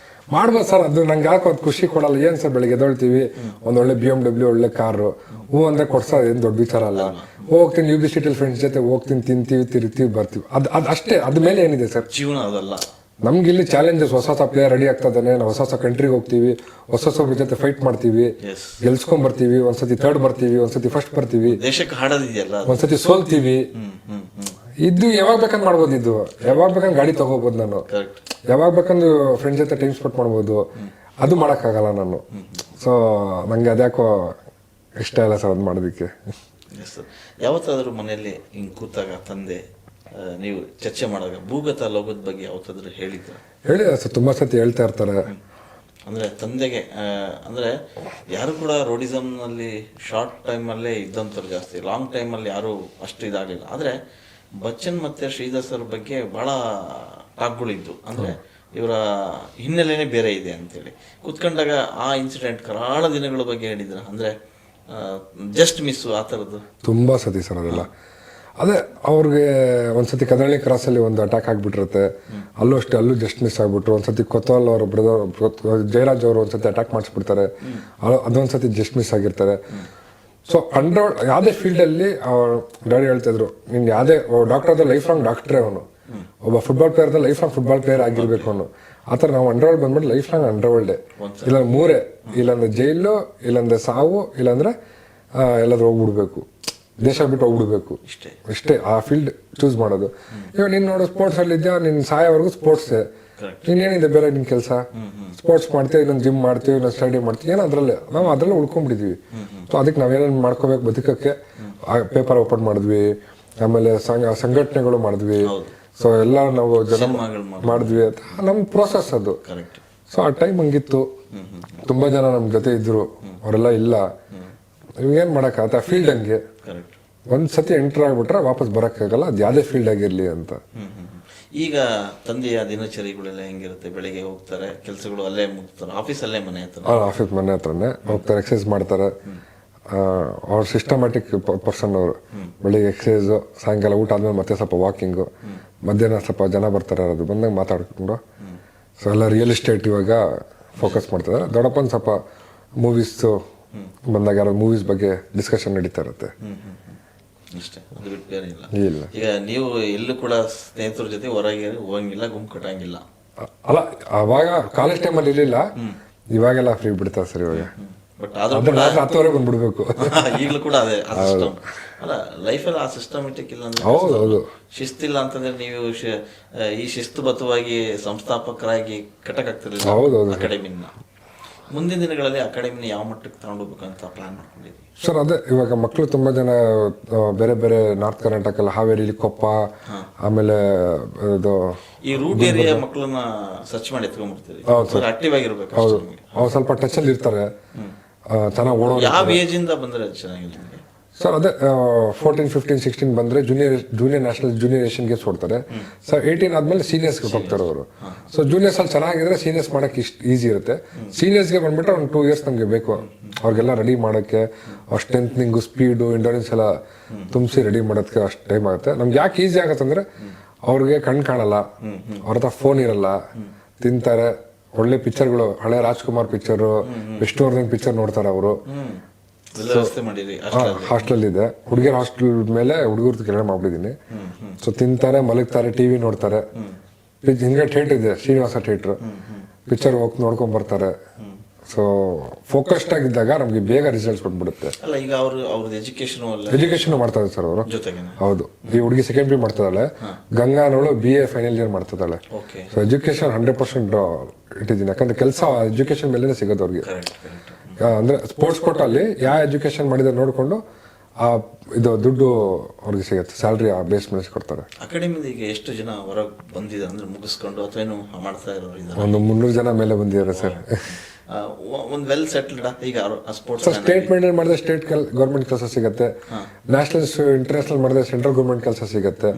ಮಾಡ್ಬೋದು ಸರ್. ಅದು ನಂಗೆ ಯಾಕೆ ಅದು ಖುಷಿ ಕೊಡಲ್ಲ. ಏನ್ ಸರ್, ಬೆಳಿಗ್ಗೆ ಎದ್ದೇಳ್ತೀವಿ, ಒಂದೊಳ್ಳೆ BMW ಒಳ್ಳೆ ಕಾರು, ಹೂ ಅಂದ್ರೆ ಕೊಡ್ಸೋದು ಏನು ದೊಡ್ಡ ವಿಚಾರ ಅಲ್ಲ. ಹೋಗ್ತೀನಿ UB-CT ಫ್ರೆಂಡ್ಸ್ ಜೊತೆ ಹೋಗ್ತೀನಿ, ತಿಂತೀವಿ, ತಿರುಗ್ತೀವಿ, ಬರ್ತೀವಿ, ಅದು ಅಷ್ಟೇ. ಅದ ಮೇಲೆ ಏನಿದೆ ಸರ್ ಜೀವನ? ಅದಲ್ಲ. ನಮ್ಗೆ ಇಲ್ಲಿ ಚಾಲೆಂಜಸ್, ಹೊಸ ಪ್ಲೇಯರ್ ರೆಡಿ ಆಗ್ತಾ ಇದ್ದಾನೆ, ನಾವು ಹೊಸ ಕಂಟ್ರಿಗೆ ಹೋಗ್ತೀವಿ, ಹೊಸ ಜೊತೆ ಫೈಟ್ ಮಾಡ್ತೀವಿ, ಗೆಲ್ಸ್ಕೊಂಡ್ ಬರ್ತೀವಿ, ಒಂದ್ಸತಿ ಥರ್ಡ್ ಬರ್ತೀವಿ, ಒಂದ್ಸತಿ ಫಸ್ಟ್ ಬರ್ತೀವಿ, ದೇಶಕ್ಕೆ ಹಾಡೋದಿದೆಯಲ್ಲ, ಒಂದ್ಸತಿ ಸೋಲ್ತೀವಿ. ಇದು ಯಾವಾಗ ಬೇಕಂದ್ ಮಾಡ್ಬೋದು, ಇದು ಯಾವಾಗ ಬೇಕಂದ್ ಗಾಡಿ ತಗೋಬಹುದು, ನಾನು ಯಾವಾಗ ಬೇಕಂದು ಫ್ರೆಂಡ್ ಜೊತೆ ಟೈಮ್ ಸ್ಪೆಂಡ್ ಮಾಡ್ಬೋದು, ಅದು ಮಾಡೋಕ್ಕಾಗಲ್ಲ ನಾನು. ಸೊ ನಂಗೆ ಅದ್ಯಾಕೋ ಇಷ್ಟ ಇಲ್ಲ ಸರ್ ಅದು ಮಾಡೋದಕ್ಕೆ. ಯಾವತ್ತಾದ್ರೂ ಮನೆಯಲ್ಲಿ ಹಿಂಗೆ ಕೂತಾಗ ತಂದೆ ನೀವು ಚರ್ಚೆ ಮಾಡಿದಾಗ ಭೂಗತ ಲೋಕದ ಬಗ್ಗೆ ಯಾವತ್ತಾದ್ರೂ ಹೇಳಿದ್ರ? ಹೇಳಿದ ಸರ್, ತುಂಬಾ ಸತಿ ಹೇಳ್ತಾ ಇರ್ತಾರೆ. ಅಂದ್ರೆ ತಂದೆಗೆ ಅಂದ್ರೆ ಯಾರು ಕೂಡ ರೋಡಿಸಮ್ನಲ್ಲಿ ಶಾರ್ಟ್ ಟೈಮಲ್ಲೇ ಇದ್ದಂಥವ್ರು ಜಾಸ್ತಿ, ಲಾಂಗ್ ಟೈಮಲ್ಲಿ ಯಾರು ಅಷ್ಟು ಇದಾಗಲಿಲ್ಲ. ಆದರೆ ಬಚ್ಚನ್ ಮತ್ತೆ ಶ್ರೀಧರ್ ಸರ್ ಬಗ್ಗೆ ಬಹಳ ಟಾಕ್ಗಳಿದ್ದು, ಅಂದ್ರೆ ಇವರ ಹಿನ್ನೆಲೆನೇ ಬೇರೆ ಇದೆ ಅಂತೇಳಿ ಕೂತ್ಕೊಂಡಾಗ ಆ ಇನ್ಸಿಡೆಂಟ್ ಕರಾಳ ದಿನಗಳ ಬಗ್ಗೆ ಹೇಳಿದ್ರ? ಅಂದ್ರೆ ಜಸ್ಟ್ ಮಿಸ್ ಆ ಥರದ್ದು ತುಂಬಾ ಸತಿ ಸರ್. ಅದೆಲ್ಲ ಅದೇ ಅವ್ರಿಗೆ ಒಂದ್ಸತಿ ಕದಳ್ಳಿ ಕ್ರಾಸಲ್ಲಿ ಒಂದು ಅಟ್ಯಾಕ್ ಆಗಿಬಿಟ್ಟಿರುತ್ತೆ, ಅಲ್ಲೂ ಅಷ್ಟೇ, ಅಲ್ಲೂ ಜಸ್ಟ್ ಮಿಸ್ ಆಗ್ಬಿಟ್ರು. ಒಂದ್ಸತಿ ಕೊತ್ವಾಲ್ ಅವರ ಬ್ರದರ್ ಜಯರಾಜ್ ಅವರು ಒಂದ್ಸತಿ ಅಟ್ಯಾಕ್ ಮಾಡಿಸ್ಬಿಡ್ತಾರೆ, ಅದೊಂದ್ಸತಿ ಜಸ್ಟ್ ಮಿಸ್ ಆಗಿರ್ತಾರೆ. ಸೊ ಅಂಡರ್ ಯಾವುದೇ ಫೀಲ್ಡಲ್ಲಿ ಡ್ಯಾಡಿ ಹೇಳ್ತಾ ಇದ್ರು, ನೀನು ಯಾವುದೇ ಡಾಕ್ಟರ್ ಆದ ಲೈಫ್ ಲಾಂಗ್ ಡಾಕ್ಟ್ರೇ ಅವನು, ಒಬ್ಬ ಫುಟ್ಬಾಲ್ ಪ್ಲೇಯರ್ ಆದ ಲೈಫ್ ಲಾಂಗ್ ಫುಟ್ಬಾಲ್ ಪ್ಲೇಯರ್ ಆಗಿರ್ಬೇಕು ಅವನು. ಆ ಥರ ನಾವು ಅಂಡರ್ವರ್ಲ್ಡ್ ಬಂದ್ಬಿಟ್ಟು ಲೈಫ್ ಲಾಂಗ್ ಅಂಡರ್ವರ್ಲ್ಡೇ, ಇಲ್ಲ ಮೂರೇ, ಇಲ್ಲಾಂದ್ರೆ ಜೈಲು, ಇಲ್ಲಾಂದ್ರೆ ಸಾವು, ಇಲ್ಲಾಂದ್ರೆ ಎಲ್ಲಾದ್ರೂ ಹೋಗ್ಬಿಡ್ಬೇಕು, ದೇಶ ಬಿಟ್ಟು ಹೋಗ್ಬಿಡ್ಬೇಕು, ಇಷ್ಟೇ ಆ ಫೀಲ್ಡ್ ಚೂಸ್ ಮಾಡೋದು. ಇವಾಗ ನೀನು ನೋಡು, ಸ್ಪೋರ್ಟ್ಸ್ ಅಲ್ಲಿ ಇದ್ಯಾ, ನೀನು ಸಾಯೋವರೆಗೂ ಸ್ಪೋರ್ಟ್ಸೇ, ನೀನೇನಿದೆ ಬೇರೆ ನಿನ್ ಕೆಲಸ, ಸ್ಪೋರ್ಟ್ಸ್ ಮಾಡ್ತೀವಿ, ಇನ್ನೊಂದು ಜಿಮ್ ಮಾಡ್ತೀವಿ, ಇನ್ನೊಂದು ಸ್ಟಡಿ ಮಾಡ್ತೀವಿ, ಏನೋ ಅದ್ರಲ್ಲೇ ನಾವು ಅದ್ರಲ್ಲೇ ಉಳ್ಕೊಂಡ್ಬಿಟ್ಟಿದ್ವಿ. ಸೊ ಅದಕ್ಕೆ ನಾವೇನೇನು ಮಾಡ್ಕೋಬೇಕು ಬದುಕಕ್ಕೆ, ಪೇಪರ್ ಓಪನ್ ಮಾಡಿದ್ವಿ, ಆಮೇಲೆ ಸಂಘಟನೆಗಳು ಮಾಡಿದ್ವಿ, ಸೊ ಎಲ್ಲ ನಾವು ಜನ ಮಾಡಿದ್ವಿ, ನಮ್ಮ ಪ್ರೋಸೆಸ್ ಅದು. ಸೊ ಆ ಟೈಮ್ ಹಂಗಿತ್ತು, ತುಂಬಾ ಜನ ನಮ್ ಜೊತೆ ಇದ್ರು, ಅವರೆಲ್ಲ ಇಲ್ಲ, ಇವಾಗೇನ್ ಮಾಡಕ್ಕಾಗತ್ತೆ, ಆ ಫೀಲ್ಡ್ ಹಂಗೆ ಒಂದ್ಸತಿ ಎಂಟರ್ ಆಗ್ಬಿಟ್ರೆ ವಾಪಸ್ ಬರಕ್ಕಾಗಲ್ಲ, ಅದು ಯಾವುದೇ ಫೀಲ್ಡ್ ಆಗಿರ್ಲಿ ಅಂತ. ಈಗ ತಂದೆಯ ದಿನಚರಿಗಳೆಲ್ಲ ಹೆಂಗಿರುತ್ತೆ? ಬೆಳಿಗ್ಗೆ ಹೋಗ್ತಾರೆ, ಕೆಲಸಗಳು ಅಲ್ಲೇ ಮುಗ್ತಾರೆ, ಆಫೀಸಲ್ಲೇ ಮನೆ ಹತ್ರ? ಆಫೀಸ್ ಮನೆ ಹತ್ರನೇ ಹೋಗ್ತಾರೆ, ಎಕ್ಸರ್ಸೈಸ್ ಮಾಡ್ತಾರೆ. ಅವ್ರ ಸಿಸ್ಟಮ್ಯಾಟಿಕ್ ಪರ್ಸನ್ ಅವರು. ಬೆಳಿಗ್ಗೆ ಎಕ್ಸರ್ಸೈಸು, ಸಾಯಂಕಾಲ ಊಟ ಆದ್ಮೇಲೆ ಮತ್ತೆ ಸ್ವಲ್ಪ ವಾಕಿಂಗು, ಮಧ್ಯಾಹ್ನ ಸ್ವಲ್ಪ ಜನ ಬರ್ತಾರೆ, ಅದು ಬಂದಾಗ ಮಾತಾಡ್ಕೊಂಡು. ಸೊ ಎಲ್ಲ ರಿಯಲ್ ಎಸ್ಟೇಟ್ ಇವಾಗ ಫೋಕಸ್ ಮಾಡ್ತಾರೆ. ದೊಡ್ಡಪ್ಪನ ಸ್ವಲ್ಪ ಮೂವೀಸು ಬಂದಾಗ ಯಾರೋ ಮೂವೀಸ್ ಬಗ್ಗೆ ಡಿಸ್ಕಷನ್ ನಡೀತಾ ಇರುತ್ತೆ ಅಷ್ಟೇ, ಅದು ಬಿಟ್ಟು ಬೇರೆ ಇಲ್ಲ. ಇಲ್ಲ. ಈಗ ನೀವು ಎಲ್ಲೂ ಕೂಡ ಸ್ನೇಹಿತರ ಜೊತೆ ಹೊರಗೆ ಹೋಗಂಗಿಲ್ಲ, ಗುಂಪು ಕಟ್ಟಂಗಿಲ್ಲ? ಅಲ್ಲ, ಅವಾಗ ಕಾಲೇಜ್ ಟೈಮಲ್ಲಿ ಇರಲಿಲ್ಲ, ಇವಾಗೆಲ್ಲ ಫ್ರೀ ಬಿಡ್ತಾರೆ ಸರ್ ಇವಾಗ. ಬಟ್ ಆದ್ರೂ 10 ಬಂದ್ಬಿಡ್ಬೇಕು ಈಗಲೂ ಕೂಡ ಅದೇ ಸಿಸ್ಟಮ್ ಅಲ್ಲ, ಲೈಫಲ್ಲಿ ಆ ಸಿಸ್ಟಮೆಟಿಕ್ ಇಲ್ಲ ಅಂದ್ರೆ, ಹೌದು, ಶಿಸ್ತಿಲ್ಲ ಅಂತಂದ್ರೆ ನೀವು ಈ ಶಿಸ್ತುಬದ್ಧವಾಗಿ ಸಂಸ್ಥಾಪಕರಾಗಿ ಕಟ್ಟಕ್ಕಾಗ್ತಿರ್ಲಿಲ್ಲ ಅಕಾಡೆಮಿನ. ಮುಂದಿನ ದಿನಗಳಲ್ಲಿ ಅಕಾಡೆಮಿನ ಯಾವ ಮಟ್ಟಕ್ಕೆ ತಗೊಂಡೋಗ್ಬೇಕಂತ ಪ್ಲಾನ್ ಮಾಡ್ಕೊಂಡಿದ್ದೀವಿ ಸರ್? ಅದೇ ಇವಾಗ ಮಕ್ಕಳು ತುಂಬಾ ಜನ ಬೇರೆ ಬೇರೆ ನಾರ್ತ್ ಕರ್ನಾಟಕ, ಹಾವೇರಿ, ಕೊಪ್ಪ, ಆಮೇಲೆ ಇದು ಈ ರೂಟ್ ಏರಿಯಾ ಮಕ್ಕಳನ್ನ ಸರ್ಚ್ ಮಾಡಿ ಎತ್ಕೊಂಡ್ಬಿಡ್ತೀವಿ. ಆಕ್ಟಿವ್ ಆಗಿರ್ಬೇಕು. ಅವ್ರು ಸ್ವಲ್ಪ ಟಚ್ ಅಲ್ಲಿ ಇರ್ತಾರೆ, ಚೆನ್ನಾಗಿ ಓಡೋ. ಯಾವ ಏಜ್ ಇಂದ ಬಂದ್ರೆ ಚೆನ್ನಾಗಿಲ್ಲ ಸರ್? ಅದೇ 14, 15, 16 ಬಂದ್ರೆ junior national, junior Asian games ಕೊಡ್ತಾರೆ ಸರ್. 18 ಆದ್ಮೇಲೆ ಸೀನಿಯರ್ಸ್ಗೆ ಹೋಗ್ತಾರೆ ಅವರು. ಸೊ ಜೂನಿಯರ್ಸ್ ಅಲ್ಲಿ ಚೆನ್ನಾಗಿದ್ರೆ ಸೀನಿಯರ್ಸ್ ಮಾಡಕ್ಕೆ ಈಸಿ ಇರುತ್ತೆ. ಸೀನಿಯರ್ಸ್ಗೆ ಬಂದ್ಬಿಟ್ರೆ ಒಂದು 2 years ನಮಗೆ ಬೇಕು ಅವ್ರಿಗೆಲ್ಲ ರೆಡಿ ಮಾಡೋಕ್ಕೆ. ಸ್ಟ್ರೆಂತ್ನಿಂಗು, ಸ್ಪೀಡು, ಎಂಡೋರೆನ್ಸ್ ಎಲ್ಲ ತುಂಬಿಸಿ ರೆಡಿ ಮಾಡೋದಕ್ಕೆ ಅಷ್ಟು ಟೈಮ್ ಆಗುತ್ತೆ. ನಮ್ಗೆ ಯಾಕೆ ಈಸಿ ಆಗುತ್ತೆ ಅಂದ್ರೆ, ಅವ್ರಿಗೆ ಕಣ್ ಕಾಣಲ್ಲ, ಅವ್ರ ಹತ್ರ ಫೋನ್ ಇರಲ್ಲ, ತಿಂತಾರೆ, ಒಳ್ಳೆ ಪಿಕ್ಚರ್ಗಳು, ಹಳೆ ರಾಜ್ಕುಮಾರ್ ಪಿಕ್ಚರು, ವಿಷ್ಣುವರ್ಧನ್ ಪಿಕ್ಚರ್ ನೋಡ್ತಾರೆ ಅವರು. ಹಾಸ್ಟೆಲ್ ಇದೆ, ಹುಡುಗಿಯರ ಹಾಸ್ಟೆಲ್ ಮೇಲೆ ಹುಡುಗರ್ದು ಕೆಲಸ ಮಾಡ್ಬಿಟ್ಟಿದ್ದೀನಿ. ಸೊ ತಿಂತಾರೆ, ಮಲಗ್ತಾರೆ, ಟಿವಿ ನೋಡ್ತಾರೆ. ಹಿಂಗೆ ಥಿಯೇಟರ್ ಇದೆ, ಶ್ರೀನಿವಾಸ ಥಿಯೇಟರ್, ಪಿಕ್ಚರ್ ಹೋಗಿ ನೋಡ್ಕೊಂಡ್ ಬರ್ತಾರೆ. ಸೊ ಫೋಕಸ್ಡ್ ಆಗಿದ್ದಾಗ ನಮಗೆ ಬೇಗ ರಿಸಲ್ಟ್ಸ್ ಬಂದ್ಬಿಡುತ್ತೆ. ಅಲ್ಲ ಈಗ ಅವ್ರದ್ದು ಎಜುಕೇಶನ್ ಎಜುಕೇಶನ್ ಮಾಡ್ತಾರೆ ಸರ್ ಅವರು. ಜೊತೆಗೆ ಹೌದು, ಈ ಹುಡುಗಿ ಸೆಕೆಂಡ್ ಪಿ ಮಾಡ್ತಿದ್ದಾಳೆ, ಗಂಗಾ ಅನ್ನೋಳು BA ಫೈನಲ್ ಇಯರ್ ಮಾಡ್ತಿದ್ದಾಳೆ. ಓಕೆ, ಸೊ ಎಜುಕೇಶನ್ 100% ಇಟ್ಟಿದ್ದೀನಿ, ಯಾಕಂದ್ರೆ ಕೆಲಸ ಎಜುಕೇಶನ್ ಮೇಲೆನೆ ಸಿಗೋದು ಅವ್ರಿಗೆ. ಅಂದ್ರೆ ಸ್ಪೋರ್ಟ್ಸ್ ಕೋಟಲ್ಲಿ ಯಾವ ಎಜುಕೇಶನ್ ಮಾಡಿದ್ರೆ ನೋಡಿಕೊಂಡು ಇದು ದುಡ್ಡು ಅವ್ರಿಗೆ ಸಿಗುತ್ತೆ, ಸ್ಯಾಲ್ರಿ ಆ ಬೇಸ್ ಮೇಲೆ ಕೊಡ್ತಾರೆ. ಅಕಾಡೆಮಿಯಿಂದ ಈಗ ಎಷ್ಟು ಜನ ಹೊರಗೆ ಬಂದಿದ್ದಾರೆ ಅಂದ್ರೆ ಮುಗಿಸ್ಕೊಂಡು ಅಥವಾ ಏನು ಮಾಡ್ತಾ ಇರೋರು ಇದ್ದಾರೆ? ಒಂದು 300 ಜನ ಮೇಲೆ ಬಂದಿದ್ದಾರೆ ಸರ್. ಒಂದು ವೆಲ್ ಸೆಟ್ಲ್ಡ್ ಈಗ ಸ್ಪೋರ್ಟ್ಸ್ ಸ್ಟೇಟ್ ಮೇಂಟೈನ್ ಮಾಡಿದ್ರೆ ಸ್ಟೇಟ್ ಗೌರ್ಮೆಂಟ್ ಕೆಲಸ ಸಿಗುತ್ತೆ, ನ್ಯಾಷನಲ್ ಇಂಟರ್ನ್ಯಾಷನಲ್ ಮಾಡಿದ್ರೆ ಸೆಂಟ್ರಲ್ ಗೌರ್ಮೆಂಟ್ ಕೆಲಸ ಸಿಗುತ್ತೆ,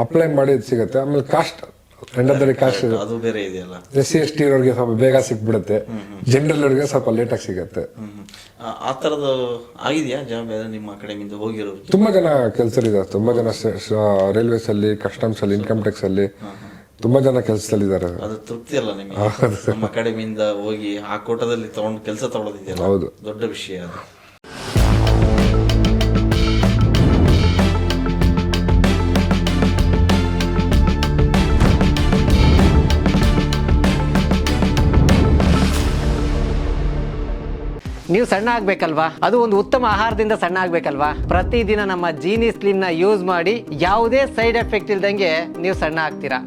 ಅಪ್ಲೈ ಮಾಡಿ ಸಿಗುತ್ತೆ. ಆಮೇಲೆ ಕಾಸ್ಟ್ ಕಾಸ್ಟ್ ಅದು ಬೇರೆ ಇದೆಯಲ್ಲ, SC/ST ಅವ್ರಿಗೆ ಸ್ವಲ್ಪ ಬೇಗ ಸಿಕ್ಬಿಡುತ್ತೆ, ಜನರಲ್ ಅವ್ರಿಗೆ ಸ್ವಲ್ಪ ಲೇಟಾಗಿ ಸಿಗುತ್ತೆ. ಆ ಥರದ್ದು ಆಗಿದೆಯಾ ಜಾಬ್ ನಿಮ್ಮ ಅಕಾಡೆಮಿಯಿಂದ ಹೋಗಿರೋರು? ತುಂಬಾ ಜನ ಕೆಲಸರಿದ್ದಾರೆ, ತುಂಬಾ ಜನ ರೈಲ್ವೇಸ್ ಅಲ್ಲಿ, ಕಸ್ಟಮ್ಸ್ ಅಲ್ಲಿ, ಇನ್ಕಮ್ ಟ್ಯಾಕ್ಸ್ ಅಲ್ಲಿ ತುಂಬಾ ಜನ ಕೆಲಸದಲ್ಲಿದ್ದಾರೆ. ಅದು ತೃಪ್ತಿ ಅಲ್ಲ ನಿಮಗೆ? ನಮ್ಮ ಅಕಾಡೆಮಿಯಿಂದ ಹೋಗಿ ಆ ಕೋಟದಲ್ಲಿ ತಗೊಂಡು ಕೆಲಸ ತಗೊಳ್ಳೋದಿದೆಯಲ್ಲ, ಹೌದು, ದೊಡ್ಡ ವಿಷಯ ಅದು. ನೀವು ಸಣ್ಣ ಆಗ್ಬೇಕಲ್ವಾ? ಅದು ಒಂದು ಉತ್ತಮ ಆಹಾರದಿಂದ ಸಣ್ಣ ಆಗ್ಬೇಕಲ್ವಾ? ಪ್ರತಿದಿನ ನಮ್ಮ ಜೀನಿ ಸ್ಲಿಮ್ ನ ಯೂಸ್ ಮಾಡಿ ಯಾವುದೇ ಸೈಡ್ ಎಫೆಕ್ಟ್ ಇಲ್ದಂಗೆ ನೀವು ಸಣ್ಣ ಆಗ್ತೀರಾ.